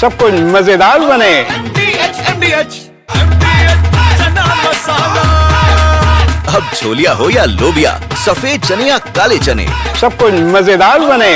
सब कुछ मजेदार बने। अब छोलिया हो या लोबिया, सफेद चने या काले चने, सब कुछ मजेदार बने।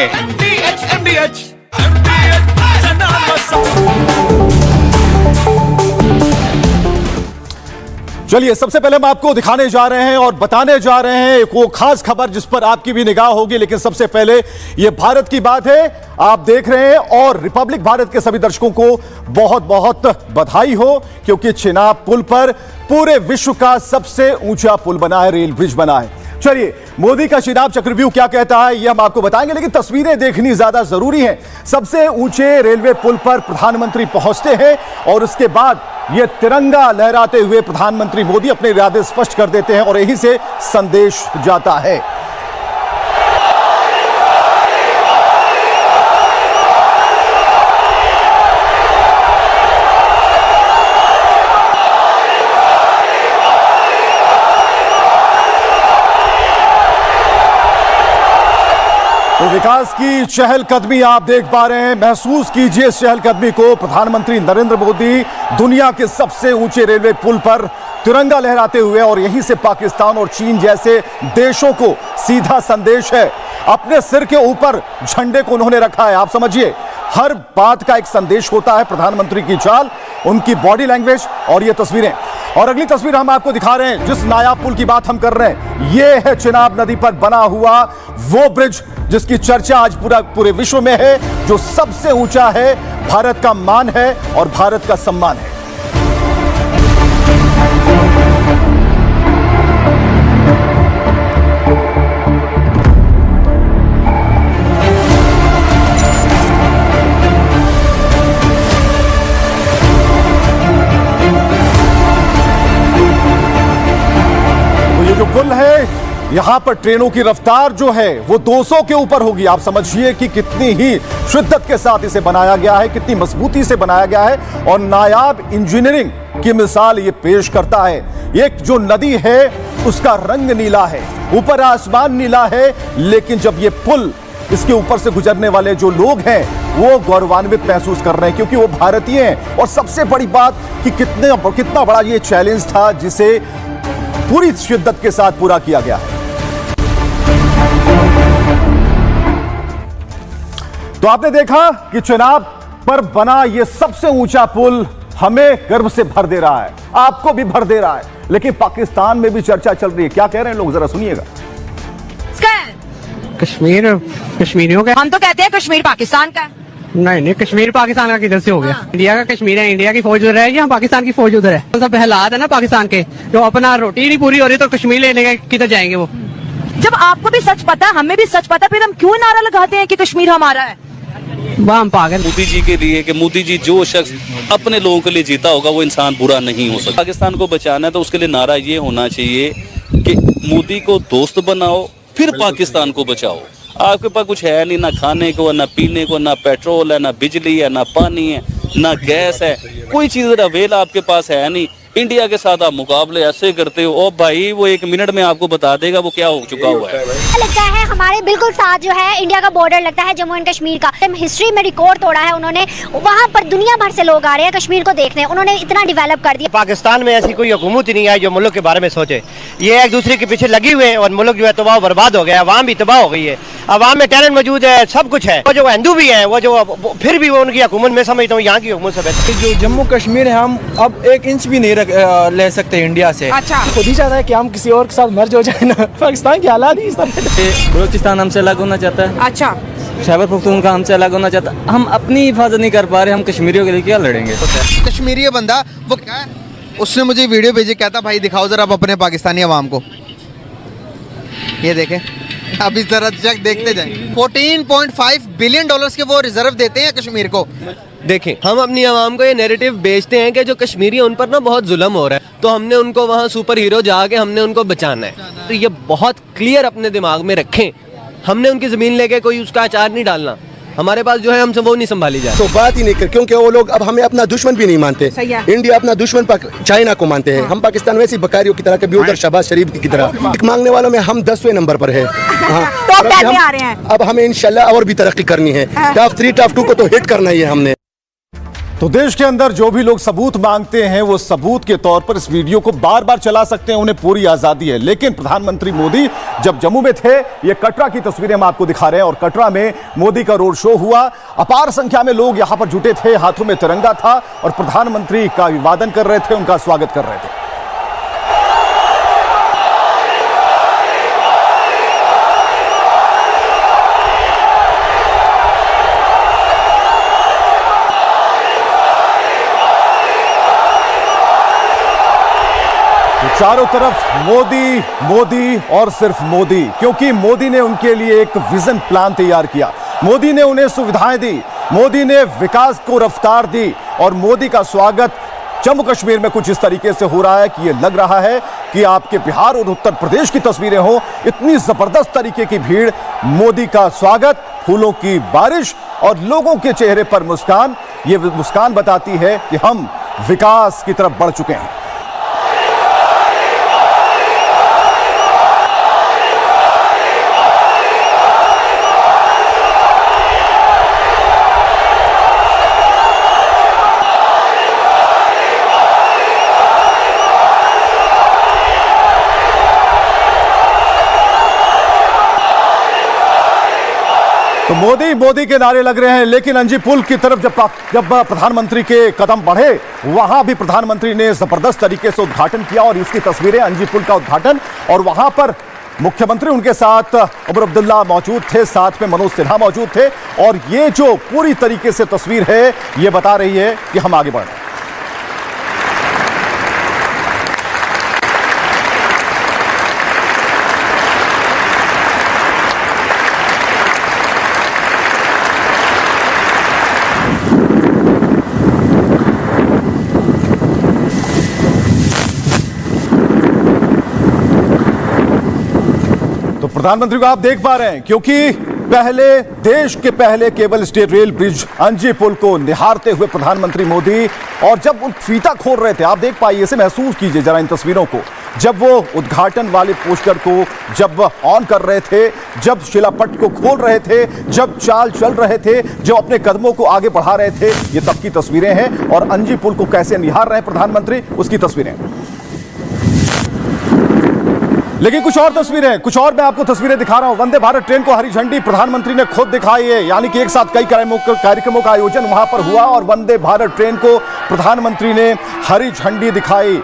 चलिए, सबसे पहले हम आपको दिखाने जा रहे हैं और बताने जा रहे हैं एक वो खास खबर जिस पर आपकी भी निगाह होगी। लेकिन सबसे पहले ये भारत की बात है, आप देख रहे हैं, और रिपब्लिक भारत के सभी दर्शकों को बहुत बहुत बधाई हो, क्योंकि चिनाब पुल पर पूरे विश्व का सबसे ऊंचा पुल बना है, रेल ब्रिज बना है। चलिए, मोदी का चिनाब चक्रव्यूह क्या कहता है ये हम आपको बताएंगे, लेकिन तस्वीरें देखनी ज्यादा जरूरी है। सबसे ऊंचे रेलवे पुल पर प्रधानमंत्री पहुंचते हैं और उसके बाद ये तिरंगा लहराते हुए प्रधानमंत्री मोदी अपने इरादे स्पष्ट कर देते हैं और यहीं से संदेश जाता है। तो विकास की चहलकदमी आप देख पा रहे हैं, महसूस कीजिए इस चहलकदमी को। प्रधानमंत्री नरेंद्र मोदी दुनिया के सबसे ऊंचे रेलवे पुल पर तिरंगा लहराते हुए, और यहीं से पाकिस्तान और चीन जैसे देशों को सीधा संदेश है। अपने सिर के ऊपर झंडे को उन्होंने रखा है। आप समझिए, हर बात का एक संदेश होता है। प्रधानमंत्री की चाल, उनकी बॉडी लैंग्वेज और ये तस्वीरें। और अगली तस्वीर हम आपको दिखा रहे हैं, जिस नायाब पुल की बात हम कर रहे हैं, ये है चिनाब नदी पर बना हुआ वो ब्रिज जिसकी चर्चा आज पूरे विश्व में है, जो सबसे ऊंचा है, भारत का मान है और भारत का सम्मान है। तो ये जो पुल है, यहां पर ट्रेनों की रफ्तार जो है वो 200 के ऊपर होगी। आप समझिए कि कितनी ही शिद्दत के साथ इसे बनाया गया है, कितनी मजबूती से बनाया गया है, और नायाब इंजीनियरिंग की मिसाल ये पेश करता है। एक जो नदी है उसका रंग नीला है, ऊपर आसमान नीला है, लेकिन जब ये पुल, इसके ऊपर से गुजरने वाले जो लोग हैं वो गौरवान्वित महसूस कर रहे हैं, क्योंकि वो भारतीय हैं। और सबसे बड़ी बात कि कितना बड़ा ये चैलेंज था जिसे पूरी शिद्दत के साथ पूरा किया गया है। तो आपने देखा कि चिनाब पर बना ये सबसे ऊंचा पुल हमें गर्व से भर दे रहा है, आपको भी भर दे रहा है। लेकिन पाकिस्तान में भी चर्चा चल रही है। क्या कह रहे हैं लोग, जरा सुनिएगा। कश्मीरियों का, हम तो कहते हैं कश्मीर पाकिस्तान का। नहीं, कश्मीर पाकिस्तान का किधर से हो गया? इंडिया का कश्मीर है, इंडिया की फौज उधर है या पाकिस्तान की फौज उधर है? तो सब हालात है ना पाकिस्तान के, जो अपना रोटी नहीं पूरी हो रही तो कश्मीर लेने के किधर जाएंगे वो? जब आपको भी सच पता, हमें भी सच पता, फिर हम क्यों नारा लगाते हैं कि कश्मीर हमारा है? वह हम पागल। मोदी जी के लिए कि मोदी जी जो शख्स अपने लोगों के लिए जीता होगा वो इंसान बुरा नहीं हो सकता। पाकिस्तान को बचाना है तो उसके लिए नारा ये होना चाहिए कि मोदी को दोस्त बनाओ, फिर पाकिस्तान को बचाओ। आपके पास कुछ है नहीं, ना खाने को, ना पीने को, ना पेट्रोल है, ना बिजली है, ना पानी है, ना गैस है, कोई चीज अवेल आपके पास है नहीं। इंडिया के साथ आप मुकाबले ऐसे करते हो, और भाई वो 1 मिनट में आपको बता देगा वो क्या हो चुका हुआ है। लगता है हमारे बिल्कुल साथ जो है इंडिया का बॉर्डर लगता है, जम्मू एंड कश्मीर का। हिस्ट्री में रिकॉर्ड तोड़ा है उन्होंने, वहाँ पर दुनिया भर से लोग आ रहे हैं कश्मीर को देखने, उन्होंने इतना डेवलप कर दिया। पाकिस्तान में ऐसी कोई हुकूमत ही नहीं आई जो मुल्क के बारे में सोचे। ये एक दूसरे के पीछे लगी हुए हैं और मुल्क जो है तबाह बर्बाद हो गया है, अवाम भी तबाह हो गई है। अवाम में टैलेंट मौजूद है, सब कुछ है। वो जो हिंदू भी है, वो जो फिर भी वो उनकी हुकूमत में समझता हूँ यहाँ की हुकूमत से बेहतर। जो जम्मू कश्मीर है, हम अब 1 इंच भी नहीं ले सकते इंडिया से। अच्छा, खुद ही चाहता है कि हम किसी और के साथ मर्ज हो जाए ना। पाकिस्तान के हालात ही इस तरह। बलूचिस्तान हमसे अलग होना चाहता है। अच्छा, खैबर पख्तूनख्वा हमसे अलग होना चाहता है। हम अपनी हिफाजत नहीं कर पा रहे, हम कश्मीरियों के लिए क्या लड़ेंगे? कश्मीरी बंदा वो क्या है, उसने मुझे वीडियो भेजी, कहता भाई दिखाओ जरा आप अपने पाकिस्तानी अवाम को। ये देखें, अभी जरा चेक देखते जाएं। $14.5 बिलियन के वो रिजर्व देते हैं कश्मीर को। देखें, हम अपनी आवाम को ये नैरेटिव बेचते हैं कि जो कश्मीरी उन पर ना बहुत जुल्म हो रहा है, तो हमने उनको वहाँ सुपर हीरो जाके हमने उनको बचाना है। तो ये बहुत क्लियर अपने दिमाग में रखें, हमने उनकी ज़मीन लेके कोई उसका अचार नहीं डालना। हमारे पास जो है हमसे वो नहीं संभाली जाए। तो बात ही नहीं कर, क्योंकि वो लोग अब हमें अपना दुश्मन भी नहीं मानते। इंडिया अपना दुश्मन चाइना को मानते हैं। हम पाकिस्तान वैसी बकारियों की तरह, कभी उधर शहबाज शरीफ की तरह मांगने वालों में हम 10वें नंबर पर है। टॉप 10 में आ रहे हैं। अब हमें इंशाल्लाह और भी तरक्की करनी है। टॉप 3 टॉप 2 को तो हिट करना ही है हमने। तो देश के अंदर जो भी लोग सबूत मांगते हैं वो सबूत के तौर पर इस वीडियो को बार बार चला सकते हैं, उन्हें पूरी आजादी है। लेकिन प्रधानमंत्री मोदी जब जम्मू में थे, ये कटरा की तस्वीरें हम आपको दिखा रहे हैं और कटरा में मोदी का रोड शो हुआ। अपार संख्या में लोग यहां पर जुटे थे, हाथों में तिरंगा था और प्रधानमंत्री का अभिवादन कर रहे थे, उनका स्वागत कर रहे थे। चारों तरफ मोदी मोदी और सिर्फ मोदी, क्योंकि मोदी ने उनके लिए एक विजन प्लान तैयार किया, मोदी ने उन्हें सुविधाएं दी, मोदी ने विकास को रफ्तार दी और मोदी का स्वागत जम्मू कश्मीर में कुछ इस तरीके से हो रहा है कि ये लग रहा है कि आपके बिहार और उत्तर प्रदेश की तस्वीरें हो। इतनी जबरदस्त तरीके की भीड़, मोदी का स्वागत, फूलों की बारिश और लोगों के चेहरे पर मुस्कान। ये मुस्कान बताती है कि हम विकास की तरफ बढ़ चुके हैं। तो मोदी मोदी के नारे लग रहे हैं, लेकिन अंजी पुल की तरफ जब प्रधानमंत्री के कदम बढ़े, वहां भी प्रधानमंत्री ने जबरदस्त तरीके से उद्घाटन किया और इसकी तस्वीरें अंजी पुल का उद्घाटन, और वहां पर मुख्यमंत्री उनके साथ उमर अब्दुल्ला मौजूद थे, साथ में मनोज सिन्हा मौजूद थे और ये जो पूरी तरीके से तस्वीर है ये बता रही है कि हम आगे बढ़ रहे हैं। प्रधानमंत्री को आप देख पा रहे हैं, क्योंकि पहले देश के पहले केबल स्टेट रेल ब्रिज अंजी पुल को निहारते हुए प्रधानमंत्री मोदी, और जब उन फीता खोल रहे थे, आप देख पाइए, इसे महसूस कीजिए जरा इन तस्वीरों को, जब वो उद्घाटन वाले पोस्टर को जब ऑन कर रहे थे, जब शिलापट को खोल रहे थे, जब चाल चल रहे थे, जब अपने कदमों को आगे बढ़ा रहे थे, ये तब की तस्वीरें हैं। और अंजी पुल को कैसे निहार रहे हैं प्रधानमंत्री, उसकी तस्वीरें। लेकिन कुछ और तस्वीरें हैं, कुछ और मैं आपको तस्वीरें दिखा रहा हूं। वंदे भारत ट्रेन को हरी झंडी प्रधानमंत्री ने खुद दिखाई है, यानी कि एक साथ कई कार्यक्रमों का आयोजन वहां पर हुआ और वंदे भारत ट्रेन को प्रधानमंत्री ने हरी झंडी दिखाई।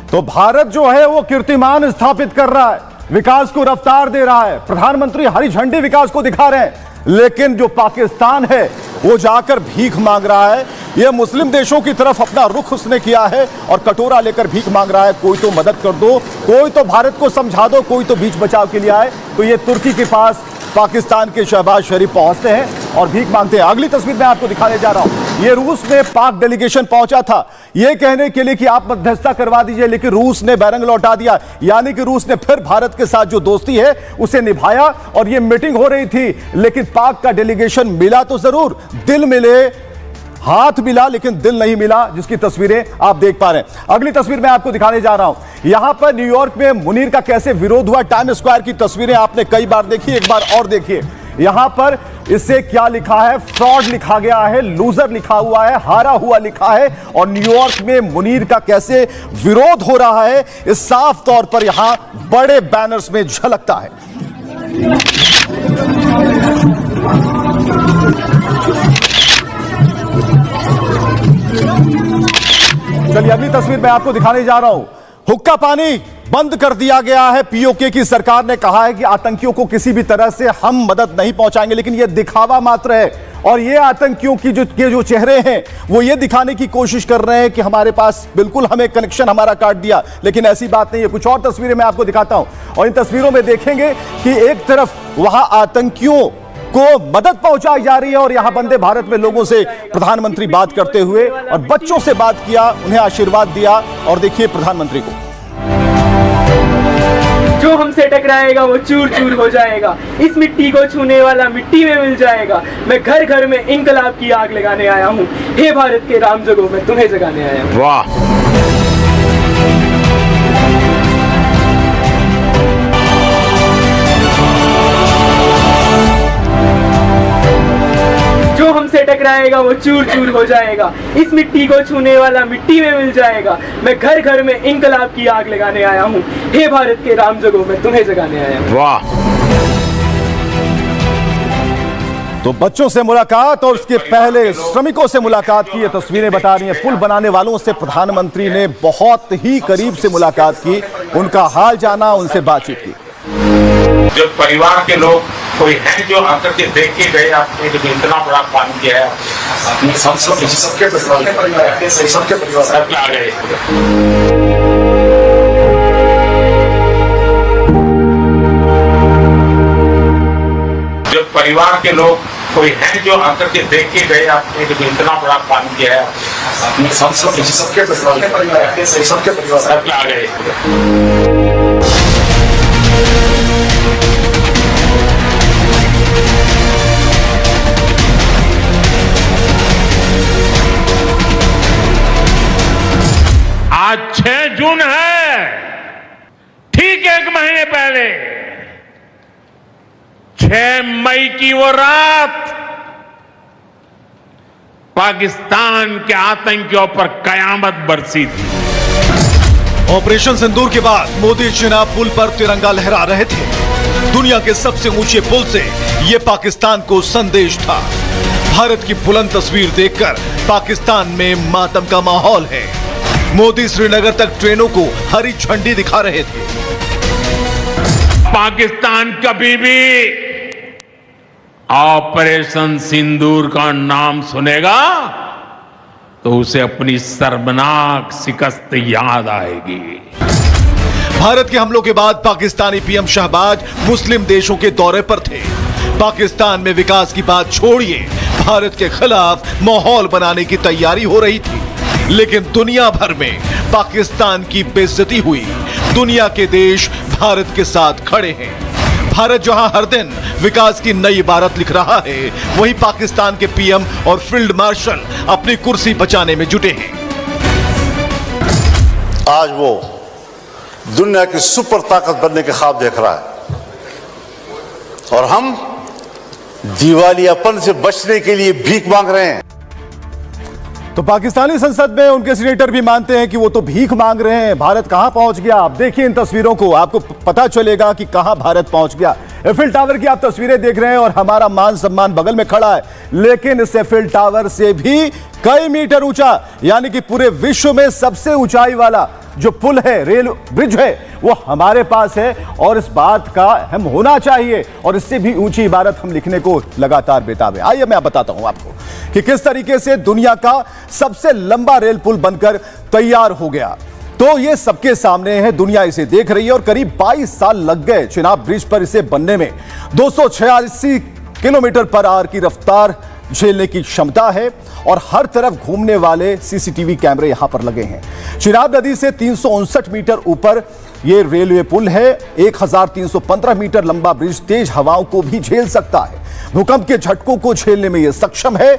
तो भारत जो है वो कीर्तिमान स्थापित कर रहा है, विकास को रफ्तार दे रहा है, प्रधानमंत्री हरी झंडी विकास को दिखा रहे हैं। लेकिन जो पाकिस्तान है वो जाकर भीख मांग रहा है। ये मुस्लिम देशों की तरफ अपना रुख उसने किया है और कटोरा लेकर भीख मांग रहा है, कोई तो मदद कर दो, कोई तो भारत को समझा दो, कोई तो बीच बचाव के लिए आए। तो ये तुर्की के पास पाकिस्तान के शहबाज शरीफ पहुंचते हैं और भीख मांगते हैं। अगली तस्वीर मैं आपको दिखाने जा रहा हूं, ये रूस में पाक डेलीगेशन पहुंचा था ये कहने के लिए कि आप मध्यस्थता करवा दीजिए, लेकिन रूस ने बैरंग लौटा दिया, यानी कि रूस ने फिर भारत के साथ जो दोस्ती है उसे निभाया। और ये मीटिंग हो रही थी, लेकिन पाक का डेलीगेशन मिला तो जरूर, दिल मिले, हाथ मिला, लेकिन दिल नहीं मिला, जिसकी तस्वीरें आप देख पा रहे हैं। अगली तस्वीर मैं आपको दिखाने जा रहा हूं, यहां पर न्यूयॉर्क में मुनीर का कैसे विरोध हुआ। टाइम स्क्वायर की तस्वीरें आपने कई बार देखी, एक बार और देखिए। यहां पर इससे क्या लिखा है, फ्रॉड लिखा गया है, लूजर लिखा हुआ है, हारा हुआ लिखा है, और न्यूयॉर्क में मुनीर का कैसे विरोध हो रहा है इस साफ तौर पर यहां बड़े बैनर्स में झलकता है। चलिए अगली तस्वीर मैं आपको दिखाने जा रहा हूं, हुक्का पानी बंद कर दिया गया है। पीओके की सरकार ने कहा है कि आतंकियों को किसी भी तरह से हम मदद नहीं पहुंचाएंगे, लेकिन यह दिखावा मात्र है। और ये आतंकियों की जो चेहरे हैं वो ये दिखाने की कोशिश कर रहे हैं कि हमारे पास बिल्कुल हमें कनेक्शन हमारा काट दिया, लेकिन ऐसी बात नहीं है। कुछ और तस्वीरें मैं आपको दिखाता हूं और इन तस्वीरों में देखेंगे कि एक तरफ वहां आतंकियों को मदद पहुंचाई जा रही है। और यहां वंदे भारत में लोगों से प्रधानमंत्री बात करते हुए और बच्चों से बात किया, उन्हें आशीर्वाद दिया। और देखिए प्रधानमंत्री को, जो हमसे टकराएगा वो चूर चूर हो जाएगा, इस मिट्टी को छूने वाला मिट्टी में मिल जाएगा। मैं घर घर में इंकलाब की आग लगाने आया हूँ, हे भारत के राम जगो मैं तुम्हें जगाने आया हूँ। वाह। जो हमसे टकराएगा वो चूर चूर हो जाएगा, इस मिट्टी को छूने वाला मिट्टी में मिल जाएगा। मैं घर घर में इंकलाब की आग लगाने आया हूँ, हे भारत के राम जगो मैं तुम्हें जगाने आया हूँ। वाह। तो बच्चों से मुलाकात और उसके पहले श्रमिकों से मुलाकात की ये तस्वीरें बता रही हैं। पुल बनाने वालों से प्रधानमंत्री ने बहुत ही करीब से मुलाकात की, उनका हाल जाना, उनसे बातचीत की। जो परिवार के लोग कोई हैं जो आकर के देख के गए, आपने जो इतना बड़ा काम किया है, सबके परिवार आ गए। जो परिवार के लोग कोई हैं जो आकर के देख के गए, आपने जो इतना बड़ा काम किया है, सबके परिवार आ गए। आज 6 जून है, ठीक 1 महीने पहले 6 मई की वो रात पाकिस्तान के आतंकियों पर कयामत बरसी थी। ऑपरेशन सिंदूर के बाद मोदी चिनाब पुल पर तिरंगा लहरा रहे थे। दुनिया के सबसे ऊंचे पुल से यह पाकिस्तान को संदेश था। भारत की बुलंद तस्वीर देखकर पाकिस्तान में मातम का माहौल है। मोदी श्रीनगर तक ट्रेनों को हरी झंडी दिखा रहे थे। पाकिस्तान कभी भी ऑपरेशन सिंदूर का नाम सुनेगा तो उसे अपनी शर्मनाक शिकस्त याद आएगी। भारत के हमलों के बाद पाकिस्तानी पीएम शहबाज मुस्लिम देशों के दौरे पर थे। पाकिस्तान में विकास की बात छोड़िए, भारत के खिलाफ माहौल बनाने की तैयारी हो रही थी। लेकिन दुनिया भर में पाकिस्तान की बेइज्जती हुई। दुनिया के देश भारत के साथ खड़े हैं। भारत जहां हर दिन विकास की नई इबारत लिख रहा है, वहीं पाकिस्तान के पीएम और फील्ड मार्शल अपनी कुर्सी बचाने में जुटे हैं। आज वो दुनिया की सुपर ताकत बनने के ख्वाब देख रहा है और हम दिवालियापन से बचने के लिए भीख मांग रहे हैं। तो पाकिस्तानी संसद में उनके सीनेटर भी मानते हैं कि वो तो भीख मांग रहे हैं। भारत कहां पहुंच गया, आप देखिए इन तस्वीरों को, आपको पता चलेगा कि कहां भारत पहुंच गया। एफिल टावर की आप तस्वीरें देख रहे हैं और हमारा मान सम्मान बगल में खड़ा है, लेकिन इस एफिल टावर से भी कई मीटर ऊंचा, यानी कि पूरे विश्व में सबसे ऊंचाई वाला जो पुल है, रेल ब्रिज है, वो हमारे पास है। और इस बात का हम होना चाहिए और इससे भी ऊंची इबारत हम लिखने को लगातार बेताब है। आइए मैं बताता हूं आपको कि किस तरीके से दुनिया का सबसे लंबा रेल पुल बनकर तैयार हो गया। तो ये सबके सामने है, दुनिया इसे देख रही है और करीब 22 साल लग गए चिनाब ब्रिज पर इसे बनने में। 286 किलोमीटर पर आवर की रफ्तार झेलने की क्षमता है और हर तरफ घूमने वाले सीसीटीवी कैमरे यहां पर लगे हैं। चिनाब नदी से 359 मीटर ऊपर यह रेलवे पुल है। 1315 मीटर लंबा ब्रिज तेज हवाओं को भी झेल सकता है। भूकंप के झटकों को झेलने में यह सक्षम है।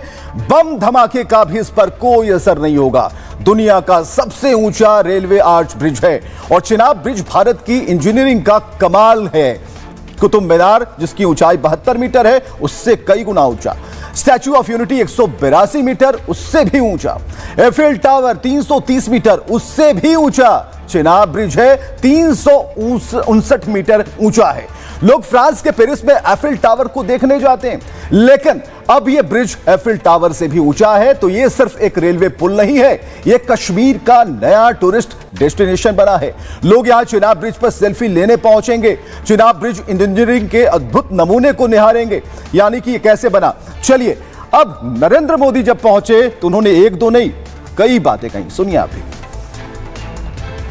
बम धमाके का भी इस पर कोई असर नहीं होगा। दुनिया का सबसे ऊंचा रेलवे आर्च ब्रिज है और चिनाब ब्रिज भारत की इंजीनियरिंग का कमाल है। कुतुब मीनार जिसकी ऊंचाई 72 मीटर है, उससे कई गुना ऊंचा। स्टैच्यू ऑफ यूनिटी 182 मीटर, उससे भी ऊंचा। एफिल टावर 330 मीटर, उससे भी ऊंचा। चिनाब ब्रिज है 359 मीटर ऊंचा है। लोग फ्रांस के पेरिस में एफिल टावर को देखने जाते हैं, लेकिन अब यह ब्रिज एफिल टावर से भी ऊंचा है। तो यह सिर्फ एक रेलवे पुल नहीं है, यह कश्मीर का नया टूरिस्ट डेस्टिनेशन बना है। लोग यहां चिनाब ब्रिज पर सेल्फी लेने पहुंचेंगे, चिनाब ब्रिज इंजीनियरिंग के अद्भुत नमूने को निहारेंगे, यानी कि यह कैसे बना। चलिए, अब नरेंद्र मोदी जब पहुंचे तो उन्होंने एक दो नहीं कई बातें कही, सुनिए आप भी।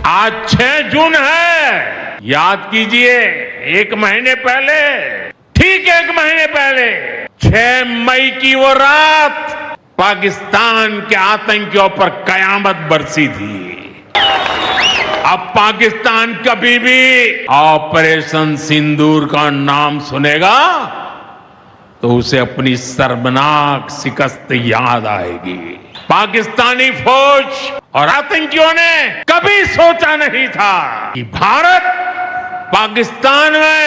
आज 6 जून है, याद कीजिए 1 महीने पहले ठीक 1 महीने पहले 6 मई की वो रात पाकिस्तान के आतंकियों पर कयामत बरसी थी। अब पाकिस्तान कभी भी ऑपरेशन सिंदूर का नाम सुनेगा तो उसे अपनी शर्मनाक शिकस्त याद आएगी। पाकिस्तानी फौज और आतंकियों ने कभी सोचा नहीं था कि भारत पाकिस्तान में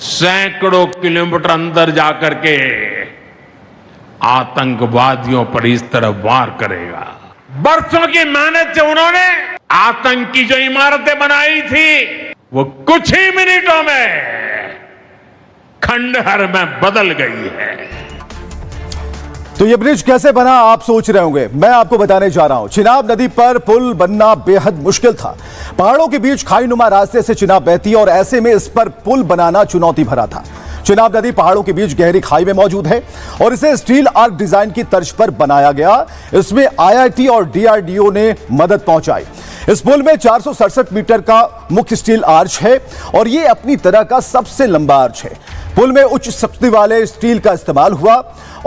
सैकड़ों किलोमीटर अंदर जाकर के आतंकवादियों पर इस तरह वार करेगा। बरसों की मेहनत से उन्होंने आतंकी जो इमारतें बनाई थी वो कुछ ही मिनटों में खंडहर में बदल गई है। तो ये ब्रिज कैसे बना आप सोच रहे होंगे, मैं आपको बताने जा रहा हूं। चिनाब नदी पर पुल बनना बेहद मुश्किल था। पहाड़ों के बीच खाईनुमा रास्ते से चिनाब बहती है और ऐसे में इस पर पुल बनाना चुनौती भरा था। चिनाब नदी पहाड़ों के बीच गहरी खाई में मौजूद है और इसे स्टील आर्क डिजाइन की तर्ज पर बनाया गया। इसमें आईआईटी और डीआरडीओ ने मदद पहुंचाई। इस पुल में 467 मीटर का मुख्य स्टील आर्च है और यह अपनी तरह का सबसे लंबा आर्च है। पुल में उच्च शक्ति वाले स्टील का इस्तेमाल हुआ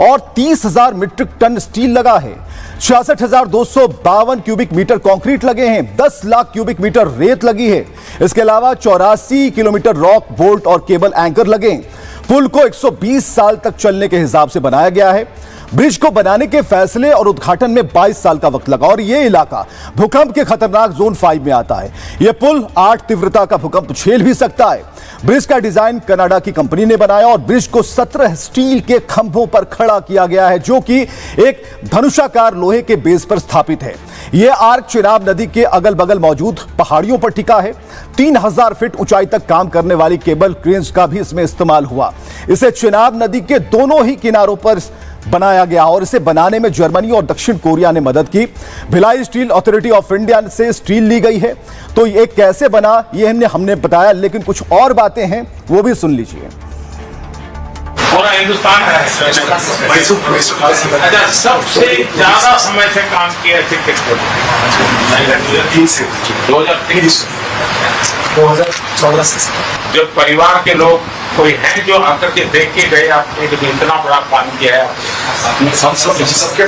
और 30,000 मीट्रिक टन स्टील लगा है। 66,252 क्यूबिक मीटर कंक्रीट लगे हैं। 10 लाख क्यूबिक मीटर रेत लगी है। इसके अलावा 84 किलोमीटर रॉक बोल्ट और केबल एंकर लगे हैं। पुल को 120 साल तक चलने के हिसाब से बनाया गया है। ब्रिज को बनाने के फैसले और उद्घाटन में 22 साल का वक्त लगा और यह इलाका भूकंप के खतरनाक जोन 5 में आता है। यह पुल 8 तीव्रता का भूकंप झेल भी सकता है। ब्रिज का डिजाइन कनाडा की कंपनी ने बनाया और ब्रिज को 17 स्टील के खंभों पर खड़ा किया गया है जो कि एक धनुषाकार लोहे के बेस पर स्थापित है। यह आर्क चिनाब नदी के अगल बगल मौजूद पहाड़ियों पर टिका है। 3000 फीट ऊंचाई तक काम करने वाली केबल क्रेन्स का भी इसमें इस्तेमाल हुआ। इसे चिनाब नदी के दोनों ही किनारों पर बनाया गया और इसे बनाने में जर्मनी और दक्षिण कोरिया ने मदद की। Bhilai steel authority of India से स्टील ली गई है। तो ये कैसे बना ये हमने बताया, लेकिन कुछ और बातें हैं वो भी सुन लीजिए। पूरा हिंदुस्तान है। अच्छा, सबसे ज्यादा समय से काम किया है 2014 से। जो परिवार के लोग कोई है जो आकर के देख के गए आपने कि इतना बड़ा काम किया है। सबके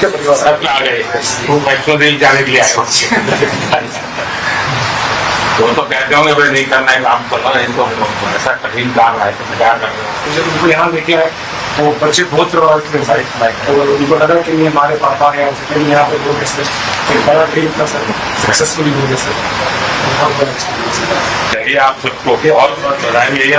परिवार सब आ गए वो वैष्णो देवी जाने के लिए आए। वो तो कहते होंगे भाई नहीं करना है काम करना है, इनको ऐसा कठिन काम है तो क्या करना है। यहाँ देखिए वो बच्चे बहुत प्रभावित थे और उनको लगा कि ये हमारे पापा है यहाँ पे लोग सक्सेसफुली हो गए सर। आप सबको और बताइए।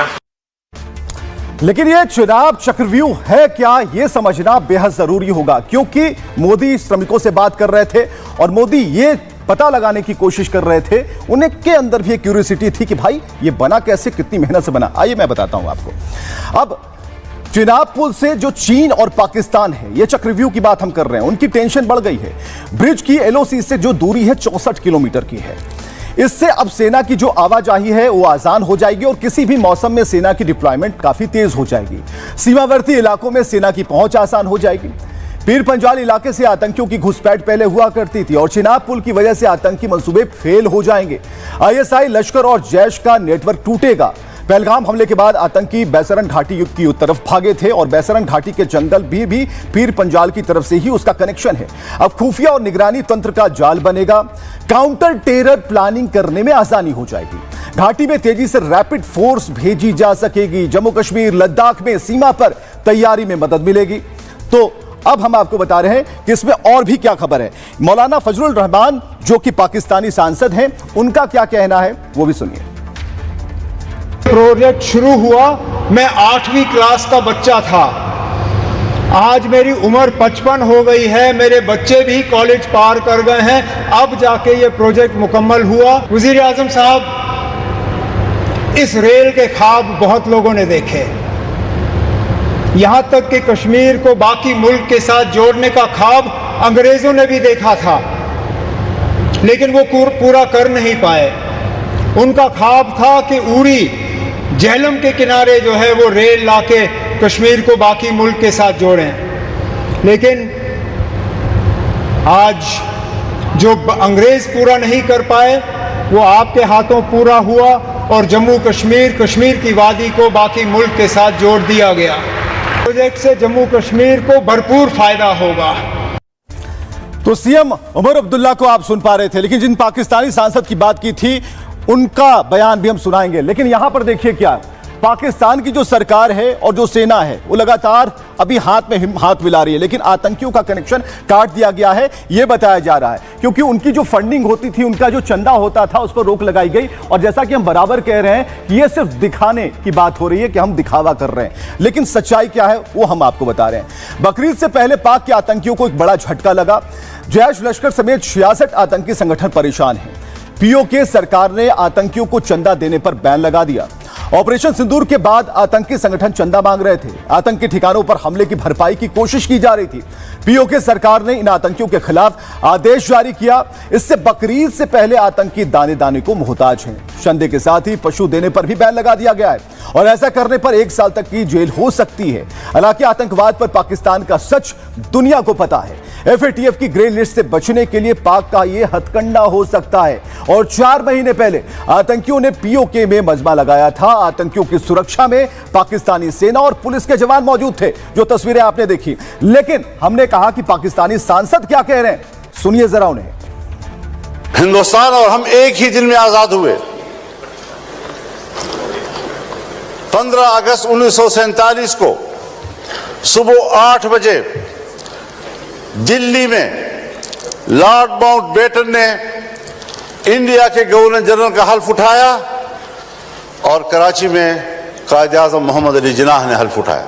लेकिन यह चुनाव चक्रव्यूह है क्या, यह समझना बेहद जरूरी होगा, क्योंकि मोदी श्रमिकों से बात कर रहे थे और मोदी ये पता लगाने की कोशिश कर रहे थे, उन्हें के अंदर भी एक क्यूरियोसिटी थी कि भाई ये बना कैसे, कितनी मेहनत से बना। आइए मैं बताता हूं आपको। अब चिनाब पुल से जो चीन और पाकिस्तान है, ये चक्रव्यूह की बात हम कर रहे हैं, उनकी टेंशन बढ़ गई है। ब्रिज की एलओसी से जो दूरी है 64 किलोमीटर की है। इससे अब सेना की जो आवाजाही है वो आसान हो जाएगी और किसी भी मौसम में सेना की डिप्लॉयमेंट काफी तेज हो जाएगी। सीमावर्ती इलाकों में सेना की पहुंच आसान हो जाएगी। पीर पंजाल इलाके से आतंकियों की घुसपैठ पहले हुआ करती थी और चिनाब पुल की वजह से आतंकी मंसूबे फेल हो जाएंगे। आईएसआई, लश्कर और जैश का नेटवर्क टूटेगा। पहलगाम हमले के बाद आतंकी बैसरन घाटी की तरफ भागे थे और बैसरन घाटी के जंगल भी पीर पंजाल की तरफ से ही उसका कनेक्शन है। अब खुफिया और निगरानी तंत्र का जाल बनेगा। काउंटर टेरर प्लानिंग करने में आसानी हो जाएगी। घाटी में तेजी से रैपिड फोर्स भेजी जा सकेगी। जम्मू कश्मीर, लद्दाख में सीमा पर तैयारी में मदद मिलेगी। तो अब हम आपको बता रहे हैं कि इसमें और भी क्या खबर है। मौलाना फजलुर रहमान जो कि पाकिस्तानी सांसद हैं, उनका क्या कहना है वो भी सुनिए। प्रोजेक्ट शुरू हुआ, मैं 8वीं क्लास का बच्चा था। आज मेरी उम्र 55 हो गई है, मेरे बच्चे भी कॉलेज पार कर गए हैं। अब जाके ये प्रोजेक्ट मुकम्मल हुआ। वजीर आजम साहब, इस रेल के ख्वाब बहुत लोगों ने देखे, यहां तक कि कश्मीर को बाकी मुल्क के साथ जोड़ने का ख्वाब अंग्रेजों ने भी देखा था, लेकिन वो पूरा कर नहीं पाए। उनका ख्वाब था कि उरी झेलम के किनारे जो है वो रेल लाके कश्मीर को बाकी मुल्क के साथ जोड़ें, लेकिन आज जो अंग्रेज पूरा नहीं कर पाए वो आपके हाथों पूरा हुआ और जम्मू कश्मीर, कश्मीर की वादी को बाकी मुल्क के साथ जोड़ दिया गया। प्रोजेक्ट से जम्मू कश्मीर को भरपूर फायदा होगा। तो सीएम उमर अब्दुल्ला को आप सुन पा रहे थे, लेकिन जिन पाकिस्तानी सांसद की बात की थी उनका बयान भी हम सुनाएंगे। लेकिन यहां पर देखिए क्या पाकिस्तान की जो सरकार है और जो सेना है वो लगातार अभी हाथ में हाथ मिला रही है, लेकिन आतंकियों का कनेक्शन काट दिया गया है ये बताया जा रहा है, क्योंकि उनकी जो फंडिंग होती थी, उनका जो चंदा होता था, उस पर रोक लगाई गई। और जैसा कि हम बराबर कह रहे हैं कि ये सिर्फ दिखाने की बात हो रही है कि हम दिखावा कर रहे हैं, लेकिन सच्चाई क्या है वो हम आपको बता रहे हैं। बकरीद से पहले पाक के आतंकियों को एक बड़ा झटका लगा। जैश लश्कर समेत 66 आतंकी संगठन परेशान हैं। पीओके सरकार ने आतंकियों को चंदा देने पर बैन लगा दिया। ऑपरेशन सिंदूर के बाद आतंकी संगठन चंदा मांग रहे थे। आतंकी ठिकानों पर हमले की भरपाई की कोशिश की जा रही थी। पीओके सरकार ने इन आतंकियों के खिलाफ आदेश जारी किया। इससे बकरीद से पहले आतंकी दाने दाने को मोहताज हैं। चंदे के साथ ही पशु देने पर भी बैन लगा दिया गया है और ऐसा करने पर 1 साल तक की जेल हो सकती है। हालांकि आतंकवाद पर पाकिस्तान का सच दुनिया को पता है। एफएटीएफ की ग्रे लिस्ट से बचने के लिए पाक का यह हथकंडा हो सकता है। और 4 महीने पहले आतंकियों ने पीओके में मजमा लगाया था। आतंकियों की सुरक्षा में पाकिस्तानी सेना और पुलिस के जवान मौजूद थे, जो तस्वीरें आपने देखी। लेकिन हमने कहा कि पाकिस्तानी सांसद क्या कह रहे हैं, सुनिए जरा उन्हें। हिंदुस्तान और हम एक ही दिन में आजाद हुए। 15 अगस्त 1947 को सुबह 8 बजे दिल्ली में लॉर्ड माउंटबेटन ने इंडिया के गवर्नर जनरल का हल्फ उठाया और कराची में कायदे आज़म मोहम्मद अली जिन्नाह ने हल्फ उठाया।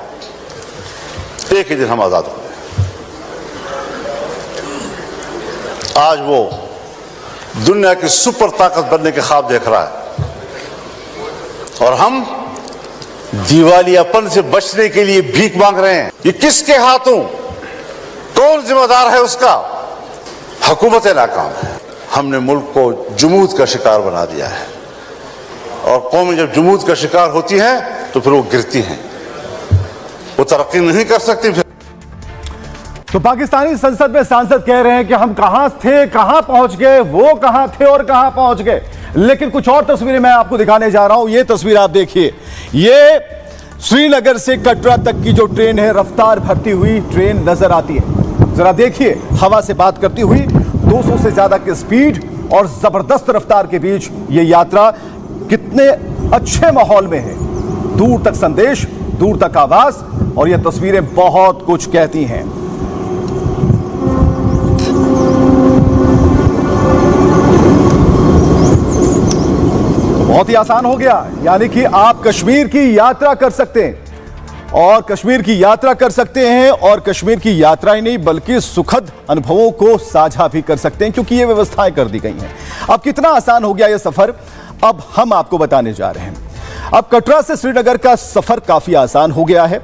एक ही दिन हम आजाद हुए। आज वो दुनिया की सुपर ताकत बनने के ख्वाब देख रहा है और हम दिवालियापन से बचने के लिए भीख मांग रहे हैं। ये किसके हाथों, कौन जिम्मेदार है उसका? हुकूमत नाकाम है। हमने मुल्क को जुमूद का शिकार बना दिया है और कौमें जब जुमूद का शिकार होती हैं तो फिर वो गिरती हैं, वो तरक्की नहीं कर सकती। फिर तो पाकिस्तानी संसद में सांसद कह रहे हैं कि हम कहां थे, कहां पहुंच गए, वो कहां थे और कहां पहुंच गए। लेकिन कुछ और तस्वीरें मैं आपको दिखाने जा रहा हूं। ये तस्वीर आप देखिए, ये श्रीनगर से कटरा तक की जो ट्रेन है, रफ्तार भरती हुई ट्रेन नजर आती है। जरा देखिए, हवा से बात करती हुई 200 से ज्यादा की स्पीड और जबरदस्त रफ्तार के बीच ये यात्रा कितने अच्छे माहौल में है। दूर तक संदेश, दूर तक आवाज, और ये तस्वीरें बहुत कुछ कहती हैं। बहुत ही आसान हो गया, यानी कि आप कश्मीर की यात्रा कर सकते हैं और कश्मीर की यात्रा कर सकते हैं और कश्मीर की यात्रा ही नहीं बल्कि सुखद अनुभवों को साझा भी कर सकते हैं, क्योंकि ये व्यवस्थाएं कर दी गई हैं। अब कितना आसान हो गया ये सफर, अब हम आपको बताने जा रहे हैं। अब कटरा से श्रीनगर का सफर काफी आसान हो गया है।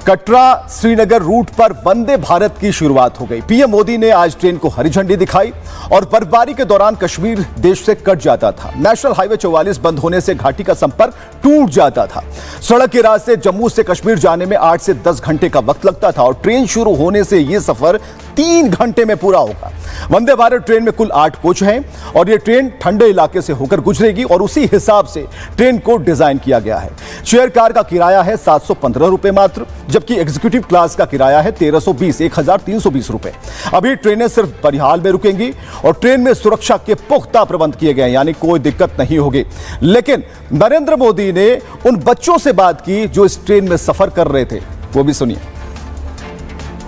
कटरा श्रीनगर रूट पर वंदे भारत की शुरुआत हो गई। पीएम मोदी ने आज ट्रेन को हरी झंडी दिखाई और बर्फबारी के दौरान कश्मीर देश से कट जाता था। नेशनल हाईवे 44 बंद होने से घाटी का संपर्क टूट जाता था। सड़क के रास्ते जम्मू से कश्मीर जाने में 8 से 10 घंटे का वक्त लगता था और ट्रेन शुरू होने से यह सफर 3 घंटे में पूरा होगा। वंदे भारत ट्रेन में कुल 8 कोच हैं और यह ट्रेन ठंडे इलाके से होकर गुजरेगी और उसी हिसाब से ट्रेन को डिजाइन किया गया है। चेयर कार का किराया है 715 रुपए मात्र, जबकि एग्जीक्यूटिव क्लास का किराया है 1320 रुपए। अभी ट्रेनें सिर्फ बनिहाल में रुकेंगी और ट्रेन में सुरक्षा के पुख्ता प्रबंध किए गए हैं, यानी कोई दिक्कत नहीं होगी। लेकिन नरेंद्र मोदी ने उन बच्चों से बात की जो इस ट्रेन में सफर कर रहे थे, वो भी सुनिए।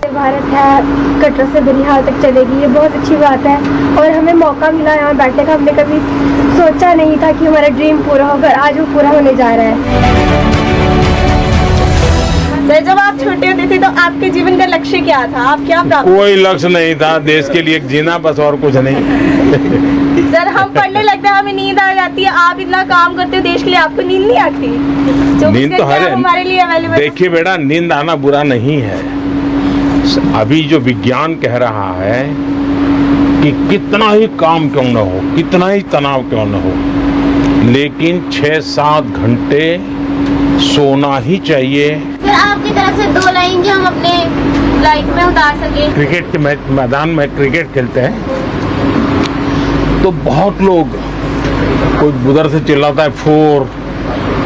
भारत है कटरा से बनिहाल तक चलेगी, ये बहुत अच्छी बात है और हमें मौका मिला यहाँ बैठने का। हमने कभी सोचा नहीं था कि हमारा ड्रीम पूरा होगा, आज वो पूरा होने जा रहा है। सर, जब आप छोटे होते थे तो आपके जीवन का लक्ष्य क्या था? आप क्या प्राप्त? कोई लक्ष्य नहीं था, देश के लिए जीना बस, और कुछ नहीं। सर, हम पढ़ने लगते हैं, हमें नींद आ जाती है। आप इतना काम करते हो देश के लिए, आपको नींद नहीं आती? नींद तो हमारे लिए अवेलेबल। देखिए बेटा, नींद आना बुरा नहीं है। अभी जो विज्ञान कह रहा है कि कितना ही काम क्यों न हो, कितना ही तनाव क्यों न हो, लेकिन 6-7 घंटे सोना ही चाहिए। सर, आपकी तरफ से 2 लाइन जो हम अपने लाइफ में उतार सके। क्रिकेट के मैदान में क्रिकेट खेलते हैं तो बहुत लोग कोई उधर से चिल्लाता है 4,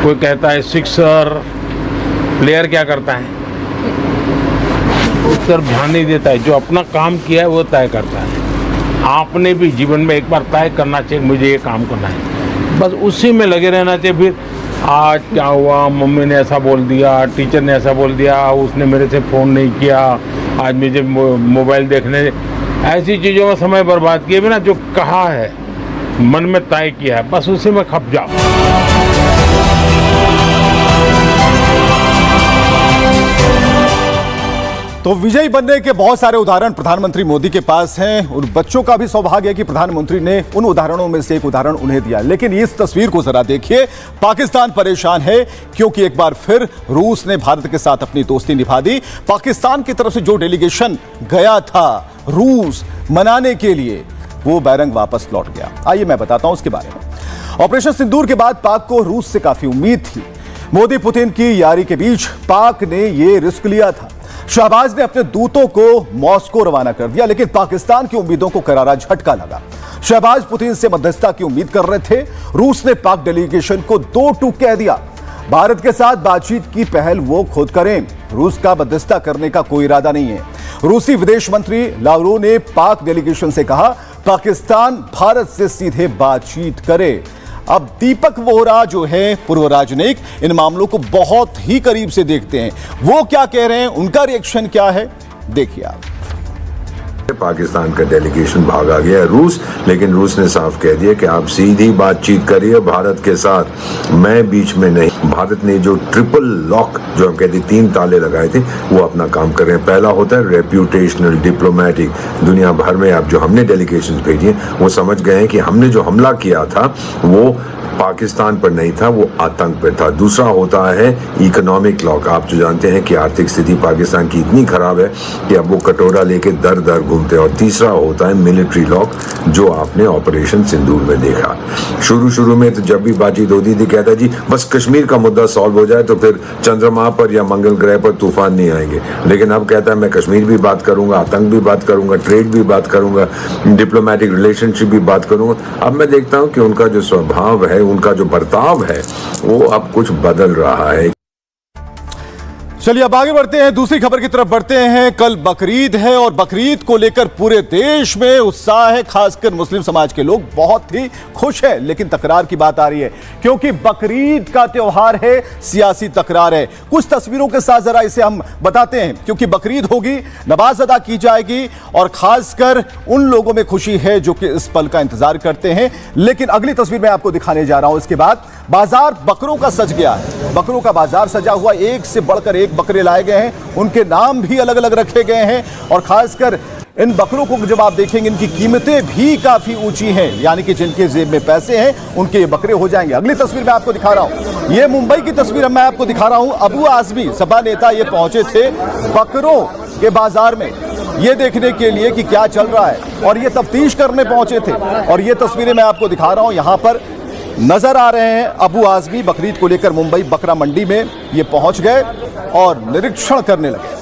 कोई कहता है 6, प्लेयर क्या करता है, उस तरफ ध्यान नहीं देता है। जो अपना काम किया है वो तय करता है। आपने भी जीवन में एक बार तय करना चाहिए, मुझे ये काम करना है, बस उसी में लगे रहना चाहिए। फिर आज क्या हुआ, मम्मी ने ऐसा बोल दिया, टीचर ने ऐसा बोल दिया, उसने मेरे से फ़ोन नहीं किया, आज मुझे मोबाइल देखने, ऐसी चीज़ों में समय बर्बाद किए बिना जो कहा है, मन में तय किया है, बस उसी में खप जाओ। तो विजयी बनने के बहुत सारे उदाहरण प्रधानमंत्री मोदी के पास हैं। उन बच्चों का भी सौभाग्य है कि प्रधानमंत्री ने उन उदाहरणों में से एक उदाहरण उन्हें दिया। लेकिन इस तस्वीर को जरा देखिए, पाकिस्तान परेशान है क्योंकि एक बार फिर रूस ने भारत के साथ अपनी दोस्ती निभा दी। पाकिस्तान की तरफ से जो डेलीगेशन गया था रूस मनाने के लिए, वो बैरंग वापस लौट गया। आइए मैं बताता हूं उसके बारे में। ऑपरेशन सिंदूर के बाद पाक को रूस से काफी उम्मीद थी। मोदी पुतिन की यारी के बीच पाक ने यह रिस्क लिया था। शहबाज ने अपने दूतों को मॉस्को रवाना कर दिया, लेकिन पाकिस्तान की उम्मीदों को करारा झटका लगा। शहबाज पुतिन से मध्यस्थता की उम्मीद कर रहे थे। रूस ने पाक डेलीगेशन को 2-2 कह दिया। भारत के साथ बातचीत की पहल वो खुद करें, रूस का मध्यस्थता करने का कोई इरादा नहीं है। रूसी विदेश मंत्री लावरोव ने पाक डेलीगेशन से कहा, पाकिस्तान भारत से सीधे बातचीत करे। अब दीपक वोहरा जो है पूर्व राजनयिक, इन मामलों को बहुत ही करीब से देखते हैं। वो क्या कह रहे हैं, उनका रिएक्शन क्या है, देखिए आप। पाकिस्तान का डेलीगेशन भागा गया रूस, लेकिन रूस ने साफ कह दिया कि आप सीधी बातचीत करिए भारत के साथ, मैं बीच में नहीं। भारत ने जो ट्रिपल लॉक, जो हम कहते 3 ताले लगाए थे, वो अपना काम कर रहे हैं। पहला होता है रेप्यूटेशनल डिप्लोमेटिक, दुनिया भर में अब जो हमने डेलीगेशन भेजी हैं वो समझ गए हैं कि हमने जो हमला किया था वो पाकिस्तान पर नहीं था, वो आतंक पर था। दूसरा होता है इकोनॉमिक लॉक, आप जो जानते हैं कि आर्थिक स्थिति पाकिस्तान की इतनी खराब है कि अब वो कटोरा लेके दर दर घूमते हैं। और तीसरा होता है मिलिट्री लॉक, जो आपने ऑपरेशन सिंदूर में देखा। शुरू में तो जब भी बातचीत होती थी कहता जी बस कश्मीर का मुद्दा सॉल्व हो जाए तो फिर चंद्रमा पर या मंगल ग्रह पर तूफान नहीं आएंगे, लेकिन अब कहता है मैं कश्मीर भी बात करूंगा, आतंक भी बात करूंगा, ट्रेड भी बात करूंगा, डिप्लोमेटिक रिलेशनशिप भी बात करूंगा। अब मैं देखता हूं कि उनका जो स्वभाव है, उनका जो बर्ताव है, वो अब कुछ बदल रहा है। चलिए अब आगे बढ़ते हैं, दूसरी खबर की तरफ बढ़ते हैं। कल बकरीद है और बकरीद को लेकर पूरे देश में उत्साह है, खासकर मुस्लिम समाज के लोग बहुत ही खुश हैं। लेकिन तकरार की बात आ रही है, क्योंकि बकरीद का त्योहार है, सियासी तकरार है। कुछ तस्वीरों के साथ जरा इसे हम बताते हैं, क्योंकि बकरीद होगी, नमाज अदा की जाएगी और खासकर उन लोगों में खुशी है जो कि इस पल का इंतजार करते हैं। लेकिन अगली तस्वीर मैं आपको दिखाने जा रहा हूं। इसके बाद बाजार बकरों का सज गया है, बकरों का बाजार सजा हुआ, एक से बढ़कर एक बकरे लाए गए हैं, उनके नाम भी अलग अलग रखे गए हैं। और खासकर इन बकरों को जब आप देखेंगे, इनकी कीमतें भी काफी ऊंची हैं, यानी कि जिनके जेब में पैसे हैं उनके ये बकरे हो जाएंगे। अगली तस्वीर मैं आपको दिखा रहा हूं, ये मुंबई की तस्वीर मैं आपको दिखा रहा हूं। अबू आजमी सपा नेता ये पहुंचे थे बकरों के बाजार में, ये देखने के लिए कि क्या चल रहा है, और ये तफ्तीश करने पहुंचे थे। और ये तस्वीरें मैं आपको दिखा रहा हूं, यहां पर नजर आ रहे हैं अबू आजमी बकरीद को लेकर मुंबई बकरा मंडी में ये पहुंच गए और निरीक्षण करने लगे।